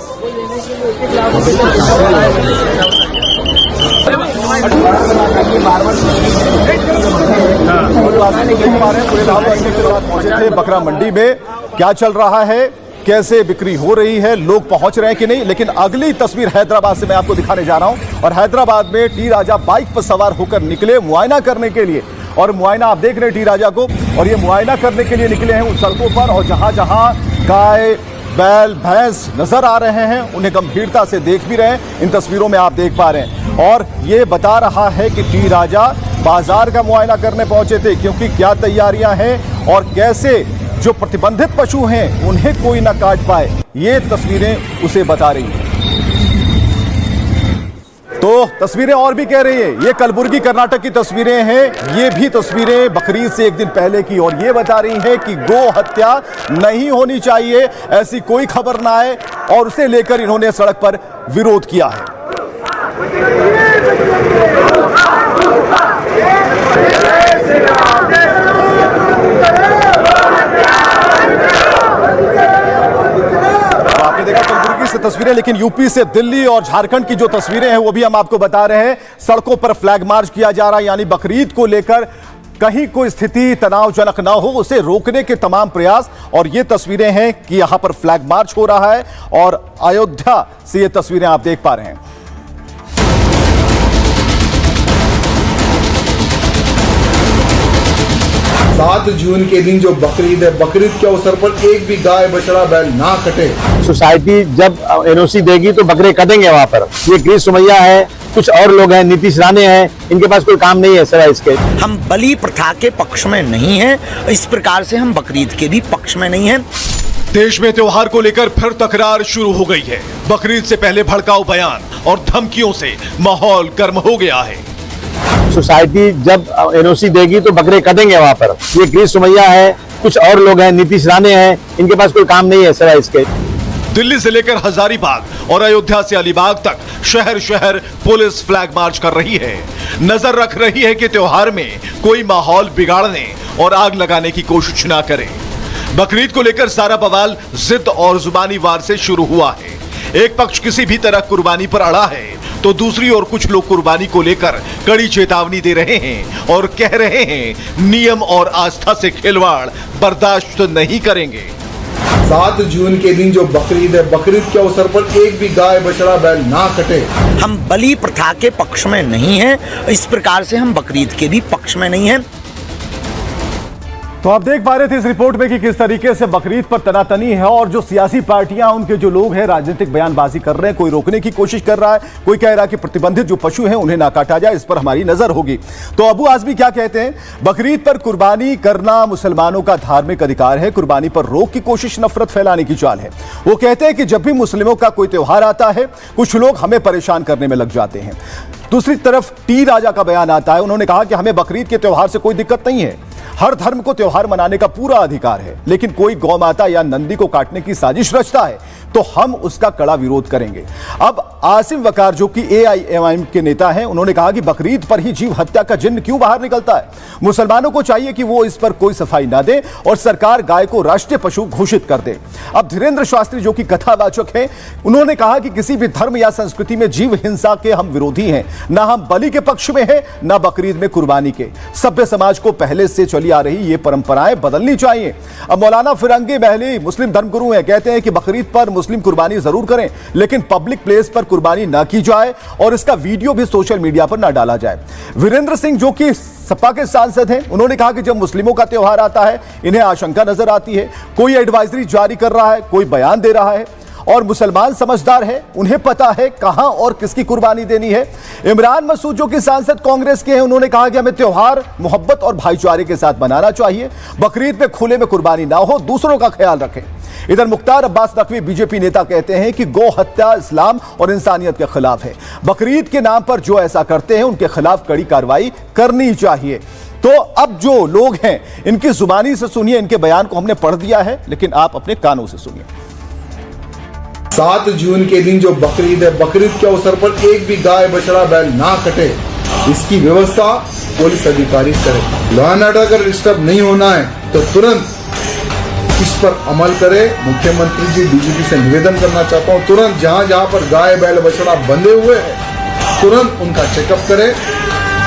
पहुंचे थे बकरा मंडी में, क्या चल रहा है, कैसे बिक्री हो रही है, लोग पहुंच रहे हैं कि नहीं। लेकिन अगली तस्वीर हैदराबाद से मैं आपको दिखाने जा रहा हूं, और हैदराबाद में टी राजा बाइक पर सवार होकर निकले मुआयना करने के लिए। और मुआयना आप देख रहे हैं टी राजा को, और ये मुआयना करने के लिए निकले हैं उन सड़कों पर, और जहां जहां गाय बैल भैंस नजर आ रहे हैं उन्हें गंभीरता से देख भी रहे हैं। इन तस्वीरों में आप देख पा रहे हैं, और ये बता रहा है कि टी राजा बाजार का मुआयना करने पहुंचे थे, क्योंकि क्या तैयारियां हैं और कैसे जो प्रतिबंधित पशु हैं उन्हें कोई ना काट पाए, ये तस्वीरें उसे बता रही हैं। तो तस्वीरें और भी कह रही है, ये कलबुर्गी कर्नाटक की तस्वीरें हैं, ये भी तस्वीरें बकरीद से एक दिन पहले की, और ये बता रही हैं कि गो हत्या नहीं होनी चाहिए, ऐसी कोई खबर ना आए, और उसे लेकर इन्होंने सड़क पर विरोध किया है। आपने देखा कलबुर्गी से तस्वीरें, लेकिन यूपी से दिल्ली और झारखंड की जो तस्वीरें हैं वो भी हम आपको बता रहे हैं। सड़कों पर फ्लैग मार्च किया जा रहा है, यानी बकरीद को लेकर कहीं कोई स्थिति तनावजनक ना हो उसे रोकने के तमाम प्रयास। और ये तस्वीरें हैं कि यहां पर फ्लैग मार्च हो रहा है और अयोध्या से ये तस्वीरें आप देख पा रहे हैं। 7 जून के दिन जो बकरीद है, बकरीद के अवसर पर एक भी गाय बछड़ा बैल ना कटे। सोसाइटी जब एनओसी देगी तो बकरे कटेंगे वहां पर। ये क्रिस सुमैया है, कुछ और लोग हैं, नीतीश राणे हैं, इनके पास कोई काम नहीं है सर इसके। हम बलि प्रथा के पक्ष में नहीं हैं, इस प्रकार से हम बकरीद के भी पक्ष में नहीं हैं। देश में त्योहार को लेकर फिर तकरार शुरू हो गई है। बकरीद से पहले भड़काऊ बयान और धमकियों से माहौल गर्म हो गया है। सोसाइटी जब एनओसी देगी तो बकरे कटेंगे वहां पर। ये क्रिस सुमैया है, कुछ और लोग हैं, नीतीश राणे हैं, इनके पास कोई काम नहीं है सर इसके। दिल्ली से लेकर हजारीबाग और अयोध्या से अलीबाग तक शहर शहर पुलिस फ्लैग मार्च कर रही है। नजर रख रही है कि त्योहार में कोई माहौल बिगाड़ने और आग लगाने की कोशिश ना करे। बकरीद को लेकर सारा बवाल जिद और जुबानी वार से शुरू हुआ है। एक पक्ष किसी भी तरह कुर्बानी पर अड़ा है तो दूसरी ओर कुछ लोग कुर्बानी को लेकर कड़ी चेतावनी दे रहे हैं और कह रहे हैं नियम और आस्था से खिलवाड़ बर्दाश्त नहीं करेंगे। 7 जून के दिन जो बकरीद है, बकरीद के अवसर पर एक भी गाय बछड़ा बैल ना कटे। हम बलि प्रथा के पक्ष में नहीं हैं, इस प्रकार से हम बकरीद के भी पक्ष में नहीं हैं। तो आप देख पा रहे थे इस रिपोर्ट में कि किस तरीके से बकरीद पर तनातनी है और जो सियासी पार्टियां, उनके जो लोग हैं राजनीतिक बयानबाजी कर रहे हैं। कोई रोकने की कोशिश कर रहा है, कोई कह रहा है कि प्रतिबंधित जो पशु हैं उन्हें ना काटा जाए, इस पर हमारी नजर होगी। तो अबू आजमी क्या कहते हैं? बकरीद पर कुर्बानी करना मुसलमानों का धार्मिक अधिकार है, कुर्बानी पर रोक की कोशिश नफरत फैलाने की चाल है। वो कहते हैं कि जब भी मुस्लिमों का कोई त्योहार आता है कुछ लोग हमें परेशान करने में लग जाते हैं। दूसरी तरफ टी राजा का बयान आता है, उन्होंने कहा कि हमें बकरीद के त्योहार से कोई दिक्कत नहीं है, हर धर्म को त्योहार मनाने का पूरा अधिकार है, लेकिन कोई गौ माता या नंदी को काटने की साजिश रचता है तो हम उसका कड़ा विरोध करेंगे। अब आसिम वकार जो कि AIMIM के नेता हैं, उन्होंने कहा कि बकरीद पर ही जीव हत्या का जिन्न क्यों बाहर निकलता है। मुसलमानों को चाहिए कि वो इस पर कोई सफाई ना दे और सरकार गाय को राष्ट्रीय पशु घोषित कर दे। अब धीरेन्द्र शास्त्री जो कि कथावाचक हैं, उन्होंने कहा कि किसी भी धर्म या संस्कृति में जीव हिंसा के हम विरोधी हैं, ना हम बलि के पक्ष में हैं, ना बकरीद में कुर्बानी के। सभ्य समाज को पहले से चली आ रही ये परंपराएं बदलनी चाहिए। अब मौलाना फिरंगी महली मुस्लिम धर्मगुरु हैं, कहते हैं कि बकरीद पर मुस्लिम कुर्बानी जरूर करें लेकिन पब्लिक प्लेस पर कुर्बानी ना की जाए और इसका वीडियो भी सोशल मीडिया पर ना डाला जाए। वीरेंद्र सिंह जो कि सपा के सांसद हैं, उन्होंने कहा कि जब मुस्लिमों का त्योहार आता है इन्हें आशंका नजर आती है, कोई एडवाइजरी जारी कर रहा है, कोई बयान दे रहा है और मुसलमान समझदार है, उन्हें पता है कहां और किसकी कुर्बानी देनी है। इमरान मसूद जो कि सांसद कांग्रेस के हैं, उन्होंने कहा कि हमें त्योहार मोहब्बत और भाईचारे के साथ मनाना चाहिए, बकरीद में खुले में कुर्बानी ना हो, दूसरों का ख्याल रखें। इधर मुख्तार अब्बास नकवी बीजेपी नेता कहते हैं कि गौ हत्या इस्लाम और इंसानियत के खिलाफ है, बकरीद के नाम पर जो ऐसा करते हैं उनके खिलाफ कड़ी कार्रवाई करनी चाहिए। तो अब जो लोग हैं इनकी जुबानी से सुनिए, इनके बयान को हमने पढ़ दिया है लेकिन आप अपने कानों से सुनिए। 7 जून के दिन जो बकरीद है, बकरीद के अवसर पर एक भी गाय बछड़ा बैल ना कटे, इसकी व्यवस्था पुलिस अधिकारी करे। लॉ एंड ऑर्डर अगर डिस्टर्ब नहीं होना है तो तुरंत इस पर अमल करे। मुख्यमंत्री जी डीजीपी से निवेदन करना चाहता हूँ, तुरंत जहां जहां पर गाय बैल बछड़ा बंधे हुए हैं तुरंत उनका चेकअप करे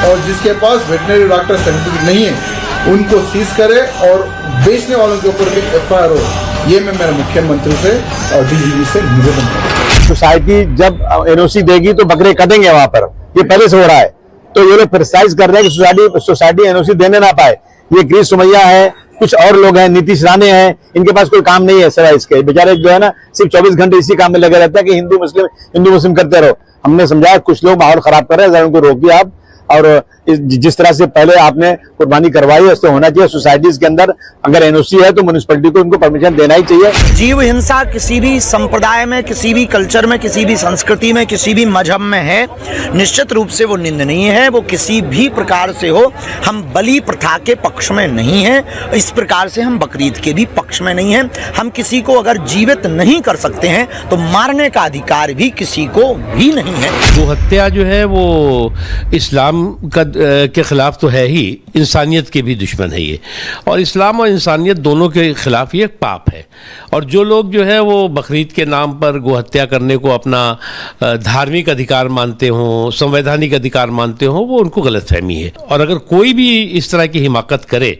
और जिसके पास वेटनरी डॉक्टर सर्टिफिकेट नहीं है उनको सीज करे और बेचने वालों के ऊपर भी FIR हो। ये मैं मेरे मुख्यमंत्री से और डीजीपी से निवेदन करूँ। सोसाइटी जब एनओसी देगी तो बकरे कटेंगे वहां पर, ये पहले से हो रहा है। तो ये लोग प्रिसाइज कर रहे हैं कि सोसाइटी एनओसी देने ना पाए। ये क्रिस सुमैया है, कुछ और लोग हैं, नीतीश राणे हैं, इनके पास कोई काम नहीं है सर इसके। बेचारे जो है ना सिर्फ 24 घंटे इसी काम में लगे रहते हैं कि हिंदू मुस्लिम करते रहो। हमने समझा कुछ लोग माहौल खराब कर रहे हैं, जरा उनको रोकिए आप। और जिस तरह से पहले आपने कुर्बानी करवाई है उससे होना चाहिए। सोसाइटीज के अंदर अगर एनओसी है तो म्युनिसिपैलिटी को उनको परमिशन देना ही चाहिए। जीव हिंसा किसी भी संप्रदाय में, किसी भी कल्चर में, किसी भी संस्कृति में, किसी भी मजहब में है, निश्चित रूप से वो निंदनीय है, वो किसी भी प्रकार से हो। हम बलि प्रथा के पक्ष में नहीं हैं, इस प्रकार से हम बकरीद के भी पक्ष में नहीं हैं। हम किसी को अगर जीवित नहीं कर सकते हैं तो मारने का अधिकार भी किसी को भी नहीं है। गौ हत्या जो है वो इस्लाम इस्लाम के खिलाफ तो है ही, इंसानियत के भी दुश्मन है ये, और इस्लाम और इंसानियत दोनों के खिलाफ ये पाप है। और जो लोग जो है वो बकरीद के नाम पर गोहत्या करने को अपना धार्मिक अधिकार मानते हों, संवैधानिक अधिकार मानते हों, वो उनको गलतफहमी है। और अगर कोई भी इस तरह की हिमाकत करे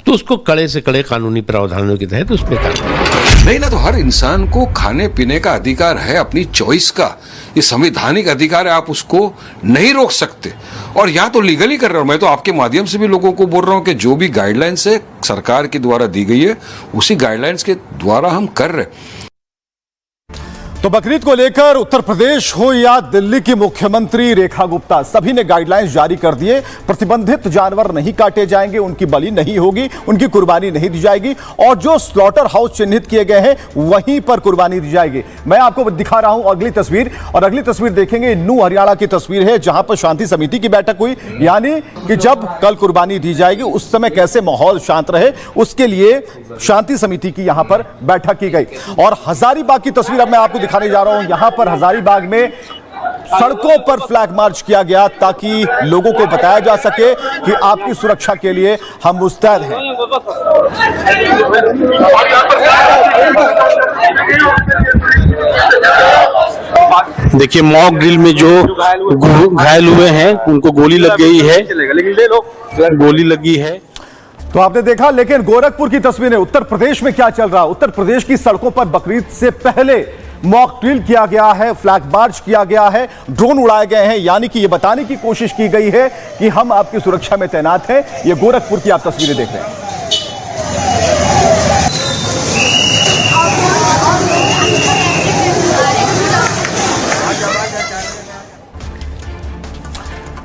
तो उसको कड़े से कड़े कानूनी प्रावधानों के तहत उसमें कार्रवाई। नहीं ना, तो हर इंसान को खाने पीने का अधिकार है, अपनी चॉइस का, ये संवैधानिक अधिकार है, आप उसको नहीं रोक सकते। और यहाँ तो लीगली कर रहा हूँ मैं, तो आपके माध्यम से भी लोगों को बोल रहा हूँ कि जो भी गाइडलाइंस है सरकार के द्वारा दी गई है उसी गाइडलाइंस के द्वारा हम कर रहे हैं। तो बकरीद को लेकर उत्तर प्रदेश हो या दिल्ली की मुख्यमंत्री रेखा गुप्ता, सभी ने गाइडलाइंस जारी कर दिए। प्रतिबंधित जानवर नहीं काटे जाएंगे, उनकी बलि नहीं होगी, उनकी कुर्बानी नहीं दी जाएगी, और जो स्लॉटर हाउस चिन्हित किए गए हैं वहीं पर कुर्बानी दी जाएगी। मैं आपको दिखा रहा हूं अगली तस्वीर, और अगली तस्वीर देखेंगे नू हरियाणा की तस्वीर है, जहां पर शांति समिति की बैठक हुई। यानी कि जब कल कुर्बानी दी जाएगी उस समय कैसे माहौल शांत रहे, उसके लिए शांति समिति की यहां पर बैठक की गई। और हजारीबाग की तस्वीर अब मैं आपको दिखाने जा रहा हूं। यहां पर हजारीबाग में सड़कों पर फ्लैग मार्च किया गया ताकि लोगों को बताया जा सके कि आपकी सुरक्षा के लिए हम मुस्तैद हैं। देखिए मॉक ड्रिल में जो घायल हुए हैं उनको गोली लग गई है, गोली लगी है। तो आपने देखा, लेकिन गोरखपुर की तस्वीरें, उत्तर प्रदेश में क्या चल रहा है। उत्तर प्रदेश की सड़कों पर बकरीद से पहले मॉक ड्रिल किया गया है, फ्लैग मार्च किया गया है, ड्रोन उड़ाए गए हैं, यानी कि यह बताने की कोशिश की गई है कि हम आपकी सुरक्षा में तैनात हैं। ये गोरखपुर की आप तस्वीरें देख रहे हैं।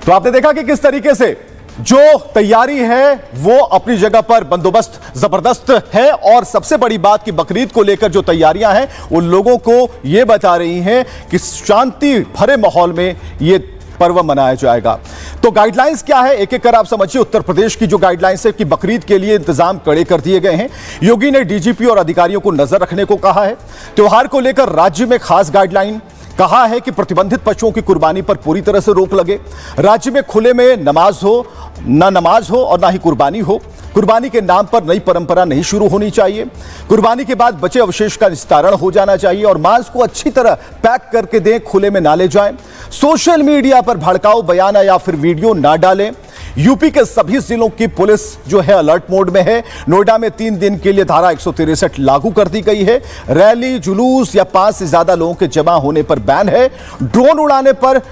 तो आपने देखा कि किस तरीके से जो तैयारी है वो अपनी जगह पर बंदोबस्त जबरदस्त है। और सबसे बड़ी बात कि बकरीद को लेकर जो तैयारियां हैं वो लोगों को ये बता रही हैं कि शांति भरे माहौल में ये पर्व मनाया जाएगा। तो गाइडलाइंस क्या है, एक एक कर आप समझिए। उत्तर प्रदेश की जो गाइडलाइंस है कि बकरीद के लिए इंतजाम कड़े कर दिए गए हैं। योगी ने डीजीपी और अधिकारियों को नजर रखने को कहा है। त्योहार को लेकर राज्य में खास गाइडलाइन, कहा है कि प्रतिबंधित पशुओं की कुर्बानी पर पूरी तरह से रोक लगे। राज्य में खुले में नमाज हो और ना ही कुर्बानी हो। कुर्बानी के नाम पर नई परंपरा नहीं शुरू होनी चाहिए। कुर्बानी के बाद बचे अवशेष का निस्तारण हो जाना चाहिए और मांस को अच्छी तरह पैक करके दें, खुले में ना ले जाएं। सोशल मीडिया पर भड़काऊ बयान या फिर वीडियो ना डालें। यूपी के सभी जिलों की पुलिस जो है अलर्ट मोड में है। नोएडा में 3 दिन के लिए धारा 163 लागू कर दी गई है। रैली, जुलूस या 5 से ज्यादा लोगों के जमा होने पर बैन है। ड्रोन उड़ाने पर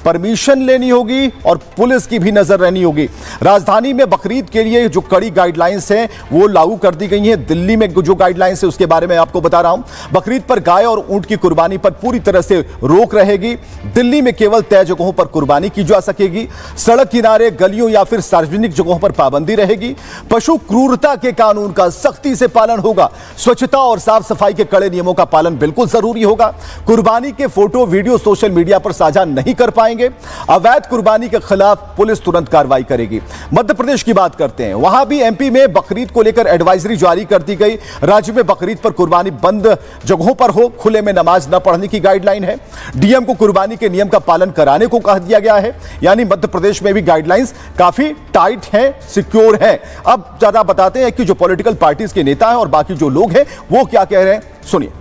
परमिशन लेनी होगी और पुलिस की भी नजर रहनी होगी। राजधानी में बकरीद के लिए जो कड़ी गाइडलाइंस हैं वो लागू कर दी गई हैं। दिल्ली में जो गाइडलाइंस है उसके बारे में आपको बता रहा हूं। बकरीद पर गाय और ऊंट की कुर्बानी पर पूरी तरह से रोक रहेगी। दिल्ली में केवल तय जगहों पर कुर्बानी की जा सकेगी। सड़क किनारे, गलियों या फिर सार्वजनिक जगहों पर पाबंदी रहेगी। पशु क्रूरता के कानून का सख्ती से पालन होगा। स्वच्छता और साफ सफाई के कड़े नियमों का पालन बिल्कुल जरूरी होगा। कुर्बानी के फोटो, वीडियो सोशल मीडिया पर साझा नहीं कर पाएंगे। अवैध कुर्बानी के खिलाफ पुलिस तुरंत कार्रवाई करेगी। मध्य प्रदेश की बात करते हैं। वहां भी एमपी में बकरीद को लेकर एडवाइजरी जारी कर दी गई। राज्य में बकरीद पर कुर्बानी बंद जगहों पर हो, खुले में नमाज न पढ़ने की गाइडलाइन है। डीएम को कुर्बानी के नियम का पालन कराने को कह दिया गया है। यानी मध्य प्रदेश में भी गाइडलाइंस काफी टाइट हैं, सिक्योर हैं। अब ज्यादा बताते हैं कि जो पॉलिटिकल पार्टीज के नेता हैं और बाकी जो लोग हैं वो क्या कह रहे हैं, सुनिए।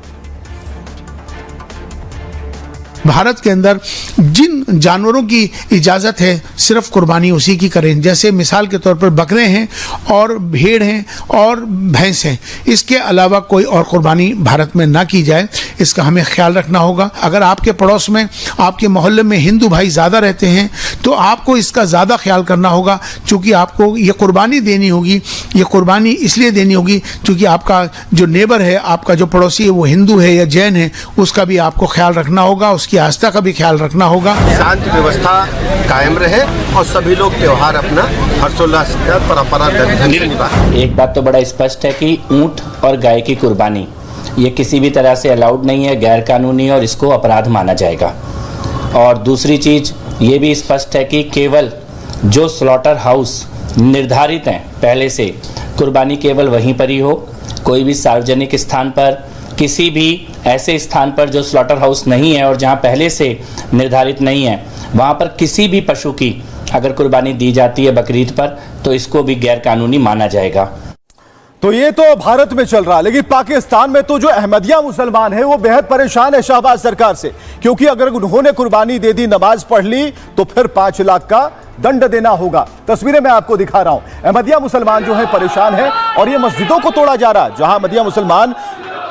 भारत के अंदर जिन जानवरों की इजाज़त है सिर्फ कुर्बानी उसी की करें। जैसे मिसाल के तौर पर बकरे हैं और भेड़ हैं और भैंस हैं, इसके अलावा कोई और कुर्बानी भारत में ना की जाए, इसका हमें ख्याल रखना होगा। अगर आपके पड़ोस में, आपके मोहल्ले में हिंदू भाई ज़्यादा रहते हैं तो आपको इसका ज़्यादा ख्याल करना होगा, क्योंकि आपको ये कुर्बानी देनी होगी। ये कुर्बानी इसलिए देनी होगी क्योंकि आपका जो नेबर है, आपका जो पड़ोसी है, वो हिंदू है या जैन है, उसका भी आपको ख्याल रखना होगा, उसकी आस्था का भी ख्याल रखना होगा। शांति व्यवस्था कायम रहे और सभी लोग त्योहार अपना हर्षोल्लास के साथ परंपरा निभाएं। एक बात तो बड़ा स्पष्ट है कि ऊंट और गाय की कुर्बानी ये किसी भी तरह से अलाउड नहीं है, गैर कानूनी, और इसको अपराध माना जाएगा। और दूसरी चीज ये भी स्पष्ट है कि केवल जो स्लॉटर हाउस निर्धारित हैं पहले से, कुर्बानी केवल वहीं पर ही हो। कोई भी सार्वजनिक स्थान पर, किसी भी ऐसे स्थान पर जो स्लॉटर हाउस नहीं है और जहां पहले से निर्धारित नहीं है, वहाँ पर किसी भी पशु की अगर कुर्बानी दी जाती है बकरीद पर तो इसको भी गैर कानूनी माना जाएगा। तो ये तो भारत में चल रहा है, लेकिन पाकिस्तान में तो जो अहमदिया मुसलमान है वो बेहद परेशान है शहबाज सरकार से, क्योंकि अगर उन्होंने कुर्बानी दे दी, नमाज पढ़ ली, तो फिर 5 लाख का दंड देना होगा। तस्वीरें मैं आपको दिखा रहा हूं। अहमदिया मुसलमान जो है परेशान है और ये मस्जिदों को तोड़ा जा रहा है। जहां अहमदिया मुसलमान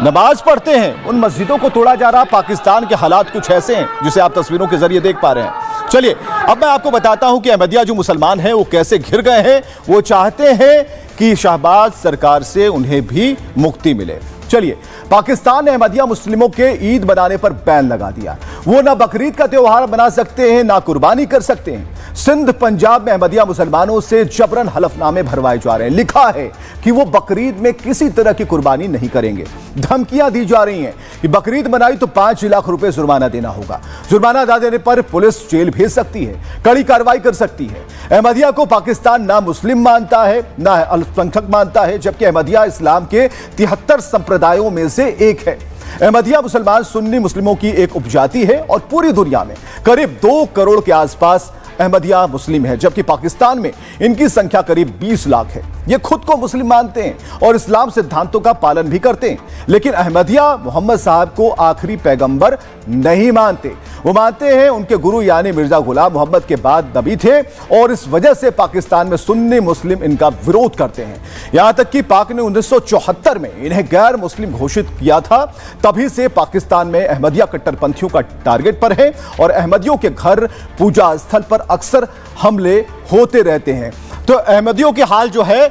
नमाज पढ़ते हैं उन मस्जिदों को तोड़ा जा रहा। पाकिस्तान के हालात कुछ ऐसे हैं जिसे आप तस्वीरों के जरिए देख पा रहे हैं। चलिए अब मैं आपको बताता हूं कि अहमदिया जो मुसलमान हैं वो कैसे घिर गए हैं। वो चाहते हैं कि शहबाज सरकार से उन्हें भी मुक्ति मिले। चलिए, पाकिस्तान ने अहमदिया मुस्लिमों के ईद मनाने पर बैन लगा दिया। वो ना बकरीद का त्योहार मना सकते हैं ना कुर्बानी कर सकते हैं। सिंध पंजाब में अहमदिया मुसलमानों से जबरन हलफनामे भरवाए जा रहे हैं। लिखा है कि वो बकरीद में किसी तरह की कुर्बानी नहीं करेंगे। धमकियां दी जा रही हैं कि बकरीद मनाई तो 5 लाख रुपए जुर्माना देना होगा। जुर्माना अदा देने पर पुलिस जेल भेज सकती है, कड़ी कार्रवाई कर सकती है। अहमदिया को पाकिस्तान ना मुस्लिम मानता है ना अल्पसंख्यक मानता है, जबकि अहमदिया इस्लाम के 73 संप्रदायों में से एक है। अहमदिया मुसलमान सुन्नी मुस्लिमों की एक उपजाति है और पूरी दुनिया में करीब 2 करोड़ के आसपास अहमदिया मुस्लिम है, जबकि पाकिस्तान में इनकी संख्या करीब 20 लाख है। ये खुद को मुस्लिम मानते हैं और इस्लाम सिद्धांतों का पालन भी करते हैं, लेकिन अहमदिया मोहम्मद साहब को आखिरी पैगंबर नहीं मानते। वो मानते हैं उनके गुरु यानी मिर्जा गुलाम मोहम्मद के बाद नबी थे और इस वजह से पाकिस्तान में सुन्नी मुस्लिम इनका विरोध करते हैं। यहां तक कि पाक ने 1974 में इन्हें गैर मुस्लिम घोषित किया था। तभी से पाकिस्तान में अहमदिया कट्टरपंथियों का टारगेट पर है और अहमदियों के घर, पूजा स्थल पर अक्सर हमले होते रहते हैं। तो अहमदियों के हाल जो है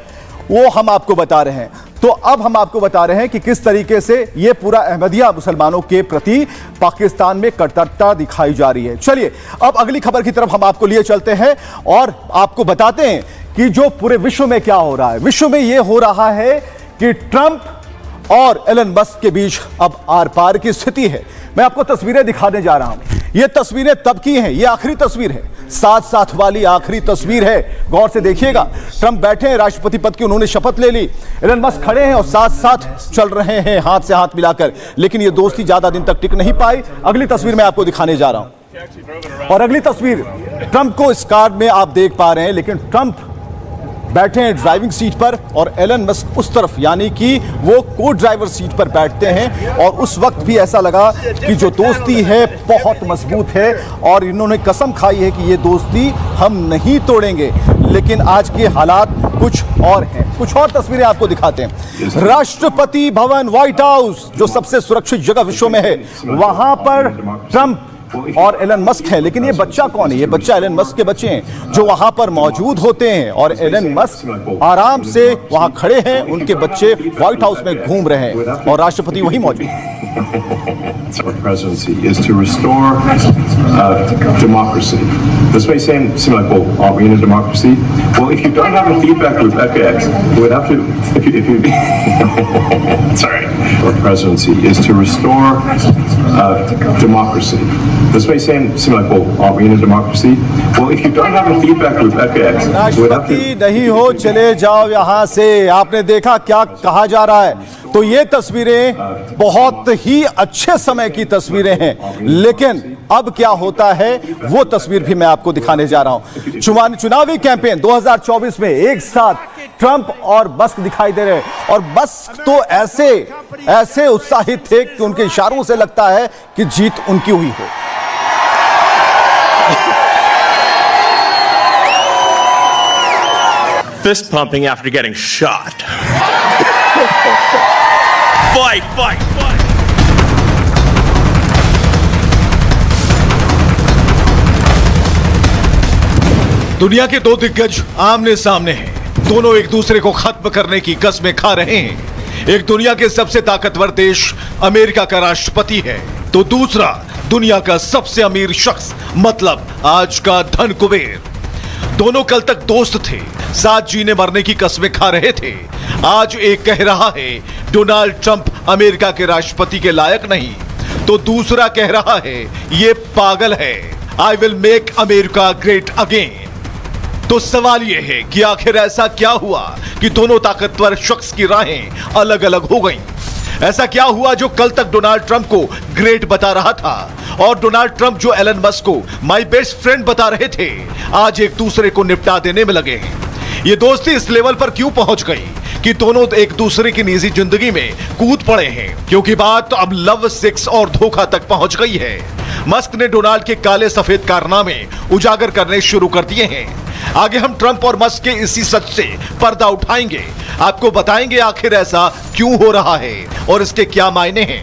वो हम आपको बता रहे हैं। तो अब हम आपको बता रहे हैं कि किस तरीके से ये पूरा अहमदिया मुसलमानों के प्रति पाकिस्तान में कट्टरता दिखाई जा रही है। चलिए अब अगली खबर की तरफ हम आपको लिए चलते हैं और आपको बताते हैं कि जो पूरे विश्व में क्या हो रहा है। विश्व में ये हो रहा है कि ट्रंप और एलन मस्क के बीच अब आर पार की स्थिति है। मैं आपको तस्वीरें दिखाने जा रहा हूं। ये तस्वीरें तब की हैं, ये आखिरी तस्वीर है, साथ वाली आखिरी तस्वीर है। गौर से देखिएगा, ट्रंप बैठे हैं राष्ट्रपति पद की, उन्होंने शपथ ले ली। एलन मस्क खड़े हैं और साथ चल रहे हैं हाथ से हाथ मिलाकर, लेकिन ये दोस्ती ज्यादा दिन तक टिक नहीं पाई। अगली तस्वीर मैं आपको दिखाने जा रहा हूं और अगली तस्वीर ट्रंप को इस कार में आप देख पा रहे हैं, लेकिन ट्रंप बैठे हैं ड्राइविंग सीट पर और एलन मस्क उस तरफ, यानी कि वो को ड्राइवर सीट पर बैठते हैं। और उस वक्त भी ऐसा लगा कि जो दोस्ती है बहुत मजबूत है और इन्होंने कसम खाई है कि ये दोस्ती हम नहीं तोड़ेंगे। लेकिन आज के हालात कुछ और हैं। कुछ और तस्वीरें आपको दिखाते हैं। राष्ट्रपति भवन, व्हाइट हाउस, जो सबसे सुरक्षित जगह विश्व में है, वहां पर ट्रंप और एलन मस्क है। लेकिन ये बच्चा कौन है? ये बच्चा एलन मस्क के बच्चे हैं जो वहां पर मौजूद होते हैं और एलन मस्क आराम से वहां खड़े हैं, उनके बच्चे व्हाइट हाउस में घूम रहे हैं और राष्ट्रपति वहीं मौजूद हैं। Presidency is to restore democracy. This may seem like, well, are we in a democracy? Well, if you don't have a feedback loop, FAX, you would have to, if you sorry. Our presidency is to restore democracy. This may seem like, well, are we in a democracy? Well, if you don't have a feedback loop, FAX, you would have to. राष्ट्रपति नहीं हो, चले जाओ यहां से। आपने देखा क्या कहा जा रहा है। तो ये तस्वीरें बहुत ही अच्छे समय की तस्वीरें हैं, लेकिन अब क्या होता है वो तस्वीर भी मैं आपको दिखाने जा रहा हूं। चुनावी कैंपेन 2024 में एक साथ ट्रंप और मस्क दिखाई दे रहे हैं और मस्क तो ऐसे उत्साहित थे कि उनके इशारों से लगता है कि जीत उनकी हुई हो। Fist pumping after getting shot. Fight. दुनिया के दो दिग्गज आमने सामने हैं। दोनों एक दूसरे को खत्म करने की कसमें खा रहे हैं। एक दुनिया के सबसे ताकतवर देश अमेरिका का राष्ट्रपति है, तो दूसरा दुनिया का सबसे अमीर शख्स, मतलब आज का धन कुबेर। दोनों कल तक दोस्त थे, साथ जीने मरने की कसमें खा रहे थे। आज एक कह रहा है डोनाल्ड ट्रंप अमेरिका के राष्ट्रपति के लायक नहीं, तो दूसरा कह रहा है ये पागल है, I will make America great again. तो सवाल यह है कि आखिर ऐसा क्या हुआ कि दोनों ताकतवर शख्स की राहें अलग अलग हो गईं? ऐसा क्या हुआ जो कल तक डोनाल्ड ट्रंप को ग्रेट बता रहा था और डोनाल्ड ट्रंप जो एलन मस्क को माय बेस्ट फ्रेंड बता रहे थे, आज एक दूसरे को निपटा देने में लगे हैं। ये दोस्ती इस लेवल पर क्यों पहुंच गई कि दोनों एक दूसरे की निजी जिंदगी में कूद पड़े हैं? क्योंकि बात तो अब लव, सेक्स और धोखा तक पहुंच गई है। मस्क ने डोनाल्ड के काले सफेद कारनामे उजागर करने शुरू कर दिए हैं। आगे हम ट्रंप और मस्क के इसी सच से पर्दा उठाएंगे, आपको बताएंगे आखिर ऐसा क्यों हो रहा है और इसके क्या मायने हैं।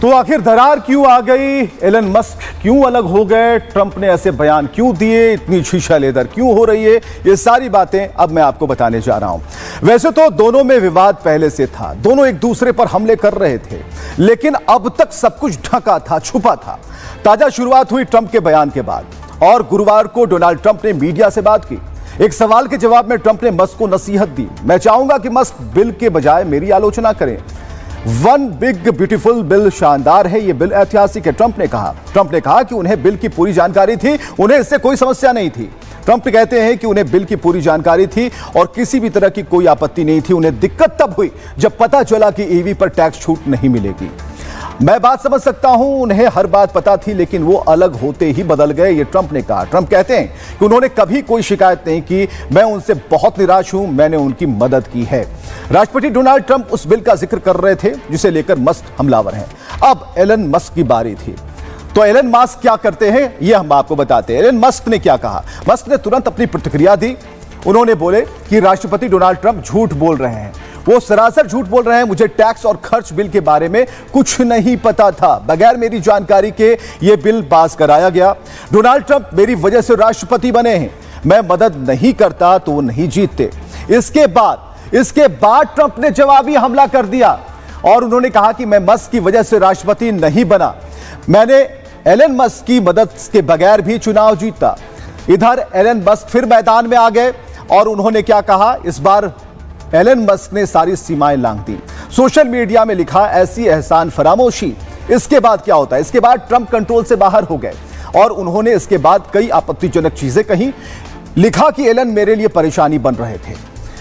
तो आखिर दरार क्यों आ गई? एलन मस्क क्यों अलग हो गए? ट्रंप ने ऐसे बयान क्यों दिए? इतनी शीशा लेदर क्यों हो रही है? ये सारी बातें अब मैं आपको बताने जा रहा हूं। वैसे तो दोनों में विवाद पहले से था, दोनों एक दूसरे पर हमले कर रहे थे, लेकिन अब तक सब कुछ ढका था, छुपा था। ताजा शुरुआत हुई ट्रंप के बयान के बाद और गुरुवार को डोनाल्ड ट्रंप ने मीडिया से बात की। एक सवाल के जवाब में ट्रंप ने मस्क को नसीहत दी। मैं चाहूंगा कि मस्क बिल के बजाय मेरी आलोचना करें। वन बिग ब्यूटीफुल बिल शानदार है, यह बिल ऐतिहासिक है, ट्रंप ने कहा कि उन्हें बिल की पूरी जानकारी थी, उन्हें इससे कोई समस्या नहीं थी। ट्रंप कहते हैं कि उन्हें बिल की पूरी जानकारी थी और किसी भी तरह की कोई आपत्ति नहीं थी। उन्हें दिक्कत तब हुई जब पता चला कि ईवी पर टैक्स छूट नहीं मिलेगी। मैं बात समझ सकता हूं, उन्हें हर बात पता थी, लेकिन वो अलग होते ही बदल गए, ये ट्रंप ने कहा। ट्रंप कहते हैं कि उन्होंने कभी कोई शिकायत नहीं की, मैं उनसे बहुत निराश हूं, मैंने उनकी मदद की है। राष्ट्रपति डोनाल्ड ट्रंप उस बिल का जिक्र कर रहे थे जिसे लेकर मस्क हमलावर हैं। अब एलन मस्क की बारी थी, तो एलन मस्क क्या करते हैं ये हम आपको बताते हैं। एलन मस्क ने क्या कहा? मस्क ने तुरंत अपनी प्रतिक्रिया दी। उन्होंने बोले कि राष्ट्रपति डोनाल्ड ट्रंप झूठ बोल रहे हैं, वो सरासर झूठ बोल रहे हैं। मुझे टैक्स और खर्च बिल के बारे में कुछ नहीं पता था, बगैर मेरी जानकारी के ये बिल पास कराया गया। डोनाल्ड ट्रंप मेरी वजह से राष्ट्रपति बने हैं, मैं मदद नहीं करता तो वो नहीं जीतते। इसके बाद ट्रंप ने जवाबी हमला कर दिया और उन्होंने कहा कि मैं मस्क की वजह से राष्ट्रपति नहीं बना, मैंने एलन मस्क की मदद के बगैर भी चुनाव जीता। इधर एलन मस्क फिर मैदान में आ गए और उन्होंने क्या कहा? इस बार एलन मस्क ने सारी सीमाएं लांघ दी। सोशल मीडिया में लिखा, ऐसी एहसान फरामोशी। इसके बाद क्या होता है? इसके बाद ट्रंप कंट्रोल से बाहर हो गए और उन्होंने इसके बाद कई आपत्तिजनक चीजें कही। लिखा कि एलन मेरे लिए परेशानी बन रहे थे,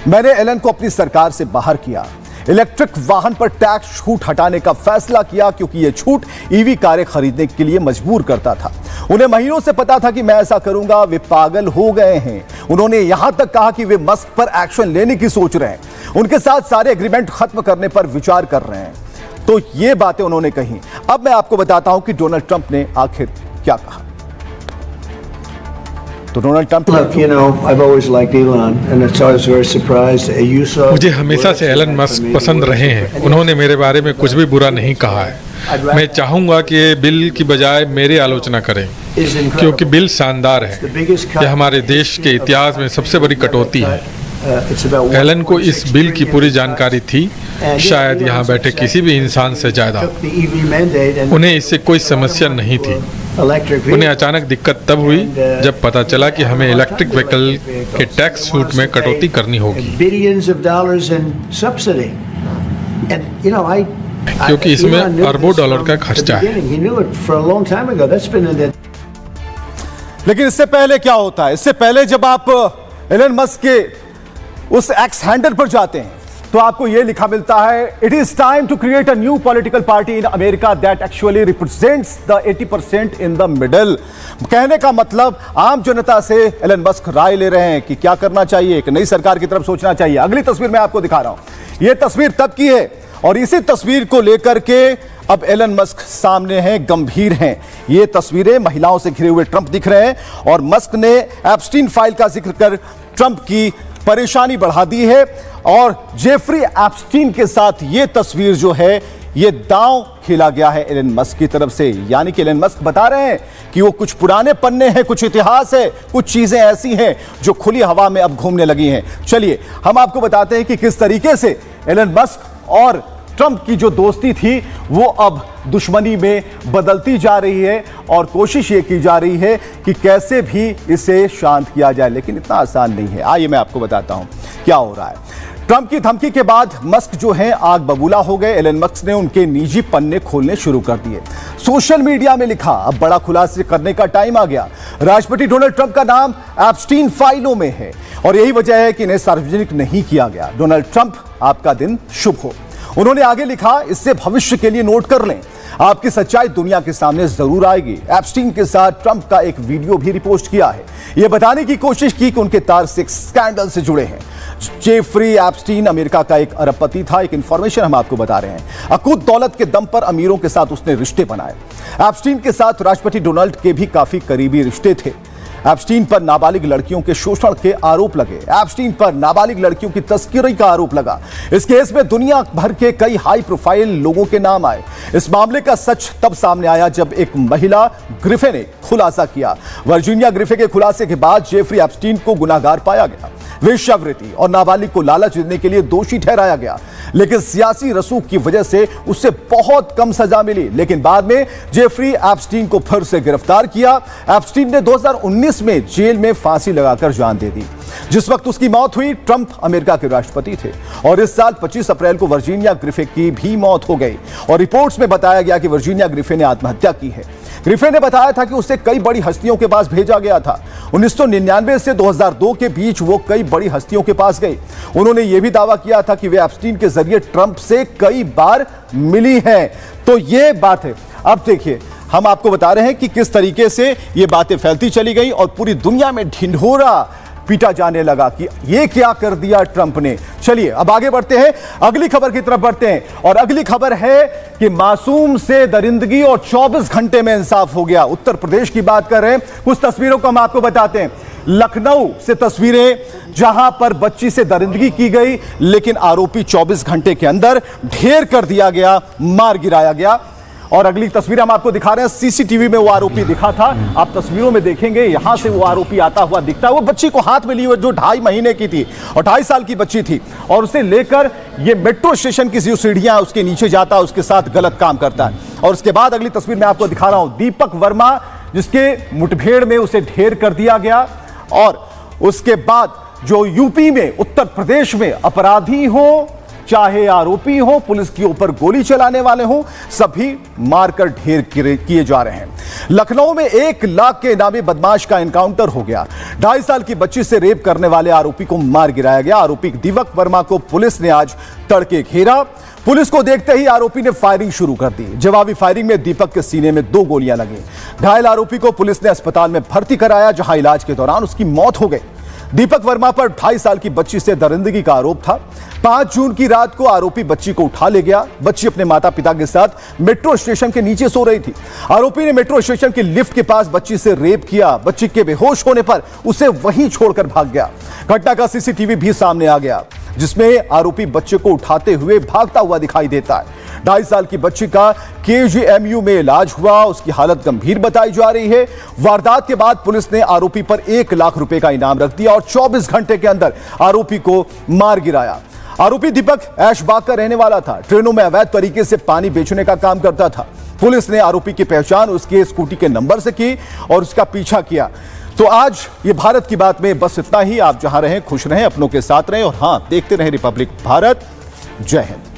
मैंने एलन को अपनी सरकार से बाहर किया। इलेक्ट्रिक वाहन पर टैक्स छूट हटाने का फैसला किया क्योंकि यह छूट ईवी कारें खरीदने के लिए मजबूर करता था। उन्हें महीनों से पता था कि मैं ऐसा करूंगा, वे पागल हो गए हैं। उन्होंने यहां तक कहा कि वे मस्क पर एक्शन लेने की सोच रहे हैं, उनके साथ सारे एग्रीमेंट खत्म करने पर विचार कर रहे हैं। तो ये बातें उन्होंने कही। अब मैं आपको बताता हूं कि डोनाल्ड ट्रंप ने आखिर क्या कहा। तो डोनाल्ड ट्रंप, मुझे हमेशा से एलन मस्क पसंद रहे हैं, उन्होंने मेरे बारे में कुछ भी बुरा नहीं कहा है। मैं चाहूंगा कि ये बिल की बजाय मेरी आलोचना करें, क्योंकि बिल शानदार है। यह हमारे देश के इतिहास में सबसे बड़ी कटौती है। एलन को इस बिल की पूरी जानकारी थी, शायद यहाँ बैठे किसी भी इंसान से ज्यादा। उन्हें इससे कोई समस्या नहीं थी। उन्हें अचानक दिक्कत तब हुई जब पता चला कि हमें इलेक्ट्रिक व्हीकल के टैक्स छूट में कटौती करनी होगी, क्योंकि इसमें अरबों डॉलर का खर्चा है। लेकिन इससे पहले क्या होता है? इससे पहले जब आप एलन मस्क के उस एक्स हैंडल पर जाते हैं तो आपको यह लिखा मिलता है, it is time to create a new political party in America that actually represents the 80% in the middle. कहने का मतलब आम जनता से एलन मस्क राय ले रहे हैं कि क्या करना चाहिए, एक नई सरकार की तरफ सोचना चाहिए। अगली तस्वीर मैं आपको दिखा रहा हूं, यह तस्वीर तब की है और इसी तस्वीर को लेकर के अब एलन मस्क सामने हैं, गंभीर हैं। ये तस्वीरें महिलाओं से घिरे हुए ट्रंप दिख रहे हैं और मस्क ने एप्स्टीन फाइल का जिक्र कर ट्रंप की परेशानी बढ़ा दी है और जेफरी एप्स्टीन के साथ ये तस्वीर जो है ये दांव खेला गया है एलन मस्क की तरफ से। यानी कि एलन मस्क बता रहे हैं कि वो कुछ पुराने पन्ने हैं, कुछ इतिहास है, कुछ चीजें ऐसी हैं जो खुली हवा में अब घूमने लगी हैं। चलिए हम आपको बताते हैं कि किस तरीके से एलन मस्क और ट्रंप की जो दोस्ती थी वो अब दुश्मनी में बदलती जा रही है और कोशिश ये की जा रही है कि कैसे भी इसे शांत किया जाए, लेकिन इतना आसान नहीं है। आइए मैं आपको बताता हूं क्या हो रहा है। ट्रंप की धमकी के बाद मस्क जो है आग बबूला हो गए। एलन मस्क ने उनके निजी पन्ने खोलने शुरू कर दिए। सोशल मीडिया में लिखा, अब बड़ा खुलासा करने का टाइम आ गया। राष्ट्रपति डोनाल्ड ट्रंप का नाम एप्स्टीन फाइलों में है और यही वजह है कि इन्हें सार्वजनिक नहीं किया गया। डोनाल्ड ट्रंप आपका दिन शुभ हो। उन्होंने आगे लिखा, इससे भविष्य के लिए नोट कर लें, आपकी सच्चाई दुनिया के सामने जरूर आएगी। एप्स्टीन के साथ ट्रंप का एक वीडियो भी रिपोस्ट किया है, यह बताने की कोशिश की कि उनके तार सेक्स स्कैंडल से जुड़े हैं। जेफरी एप्स्टीन अमेरिका का एक अरबपति था। एक इंफॉर्मेशन हम आपको बता रहे हैं, अकूत दौलत के दम पर अमीरों के साथ उसने रिश्ते बनाए। एप्स्टीन के साथ राष्ट्रपति डोनाल्ड के भी काफी करीबी रिश्ते थे। एप्स्टीन पर नाबालिग लड़कियों के शोषण के आरोप लगे। एप्स्टीन पर नाबालिग लड़कियों की तस्करी का आरोप लगा। इस केस में दुनिया भर के कई हाई प्रोफाइल लोगों के नाम आए। इस मामले का सच तब सामने आया जब एक महिला ग्रिफे ने खुलासा किया। वर्जीनिया ग्रिफे के खुलासे के बाद जेफरी एप्स्टीन को गुनाहगार पाया गया। वेश्यावृत्ति और नाबालिग को लालच देने के लिए दोषी ठहराया गया, लेकिन सियासी रसूख की वजह से उससे बहुत कम सजा मिली। लेकिन बाद में जेफरी एप्स्टीन को फिर से गिरफ्तार किया। एप्स्टीन ने 2019 में जेल में फांसी लगाकर जान दे दी। जिस वक्त उसकी मौत हुई, ट्रंप अमेरिका के राष्ट्रपति थे और इस साल 25 अप्रैल को वर्जीनिया ग्रिफे की भी मौत हो गई और रिपोर्ट्स में बताया गया कि वर्जीनिया ग्रिफे ने आत्महत्या की है। ग्रिफे ने बताया था कि उसे कई बड़ी हस्तियों के पास भेजा गया था। 1999 से 2002 के बीच वो कई बड़ी हस्तियों के पास गई। उन्होंने यह भी दावा किया था कि वे एप्स्टीन के जरिए ट्रंप से कई बार मिली हैं। तो ये बात है। अब देखिए, हम आपको बता रहे हैं कि किस तरीके से ये बातें फैलती चली गई और पूरी दुनिया में ढिंढोरा पीटा जाने लगा कि ये क्या कर दिया ट्रंप ने। चलिए अब आगे बढ़ते हैं, अगली खबर की तरफ बढ़ते हैं और अगली खबर है कि मासूम से दरिंदगी और 24 घंटे में इंसाफ हो गया। उत्तर प्रदेश की बात कर रहे हैं। कुछ तस्वीरों को हम आपको बताते हैं। लखनऊ से तस्वीरें, जहां पर बच्ची से दरिंदगी की गई, लेकिन आरोपी 24 घंटे के अंदर ढेर कर दिया गया, मार गिराया गया। और अगली तस्वीर हम आपको दिखा रहे हैं, सीसीटीवी में वो आरोपी दिखा था। आप तस्वीरों में देखेंगे, यहां से वो आरोपी आता हुआ दिखता है। वो बच्ची को हाथ में ली हुई जो 2.5 महीने की थी और 2.5 साल की बच्ची थी, और उसे लेकर ये मेट्रो स्टेशन की जो सीढ़ियां उसके नीचे जाता है, उसके साथ गलत काम करता है। और उसके बाद अगली तस्वीर में आपको दिखा रहा हूं, दीपक वर्मा, जिसके मुठभेड़ में उसे ढेर कर दिया गया। और उसके बाद जो यूपी में, उत्तर प्रदेश में अपराधी हो चाहे आरोपी हो, पुलिस के ऊपर गोली चलाने वाले हो, सभी मारकर ढेर किए जा रहे हैं। लखनऊ में 1 लाख के इनामी बदमाश का एनकाउंटर हो गया। 2.5 साल की बच्ची से रेप करने वाले आरोपी को मार गिराया गया। आरोपी दीपक वर्मा को पुलिस ने आज तड़के घेरा। पुलिस को देखते ही आरोपी ने फायरिंग शुरू कर दी। जवाबी फायरिंग में दीपक के सीने में 2 गोलियां लगी। घायल आरोपी को पुलिस ने अस्पताल में भर्ती कराया, जहां इलाज के दौरान उसकी मौत हो गई। दीपक वर्मा पर 2.5 साल की बच्ची से दरिंदगी का आरोप था। 5 जून की रात को आरोपी बच्ची को उठा ले गया। बच्ची अपने माता पिता के साथ मेट्रो स्टेशन के नीचे सो रही थी। आरोपी ने मेट्रो स्टेशन की लिफ्ट के पास बच्ची से रेप किया। बच्ची के बेहोश होने पर उसे वहीं छोड़कर भाग गया। घटना का सीसीटीवी भी सामने आ गया, जिसमें आरोपी बच्चे को उठाते हुए भागता हुआ दिखाई देता है। 2.5 साल की बच्ची का केजीएमयू में इलाज हुआ। उसकी हालत गंभीर बताई जा रही है। वारदात के बाद पुलिस ने आरोपी पर 1 लाख रुपए का इनाम रख दिया और 24 घंटे के अंदर आरोपी को मार गिराया। आरोपी दीपक ऐशबाग का रहने वाला था। ट्रेनों में अवैध तरीके से पानी बेचने का काम करता था। पुलिस ने आरोपी की पहचान उसके स्कूटी के नंबर से की और उसका पीछा किया। तो आज ये भारत की बात में बस इतना ही। आप जहां रहें खुश रहें, अपनों के साथ रहें और हां, देखते रहें रिपब्लिक भारत। जय हिंद।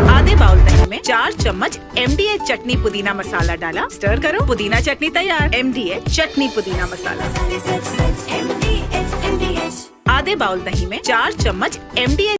आधे बाउल दही में 4 चम्मच MDH चटनी पुदीना मसाला डाला, स्टर करो, पुदीना चटनी तैयार। MDH चटनी पुदीना मसाला। आधे बाउल दही में 4 चम्मच MDH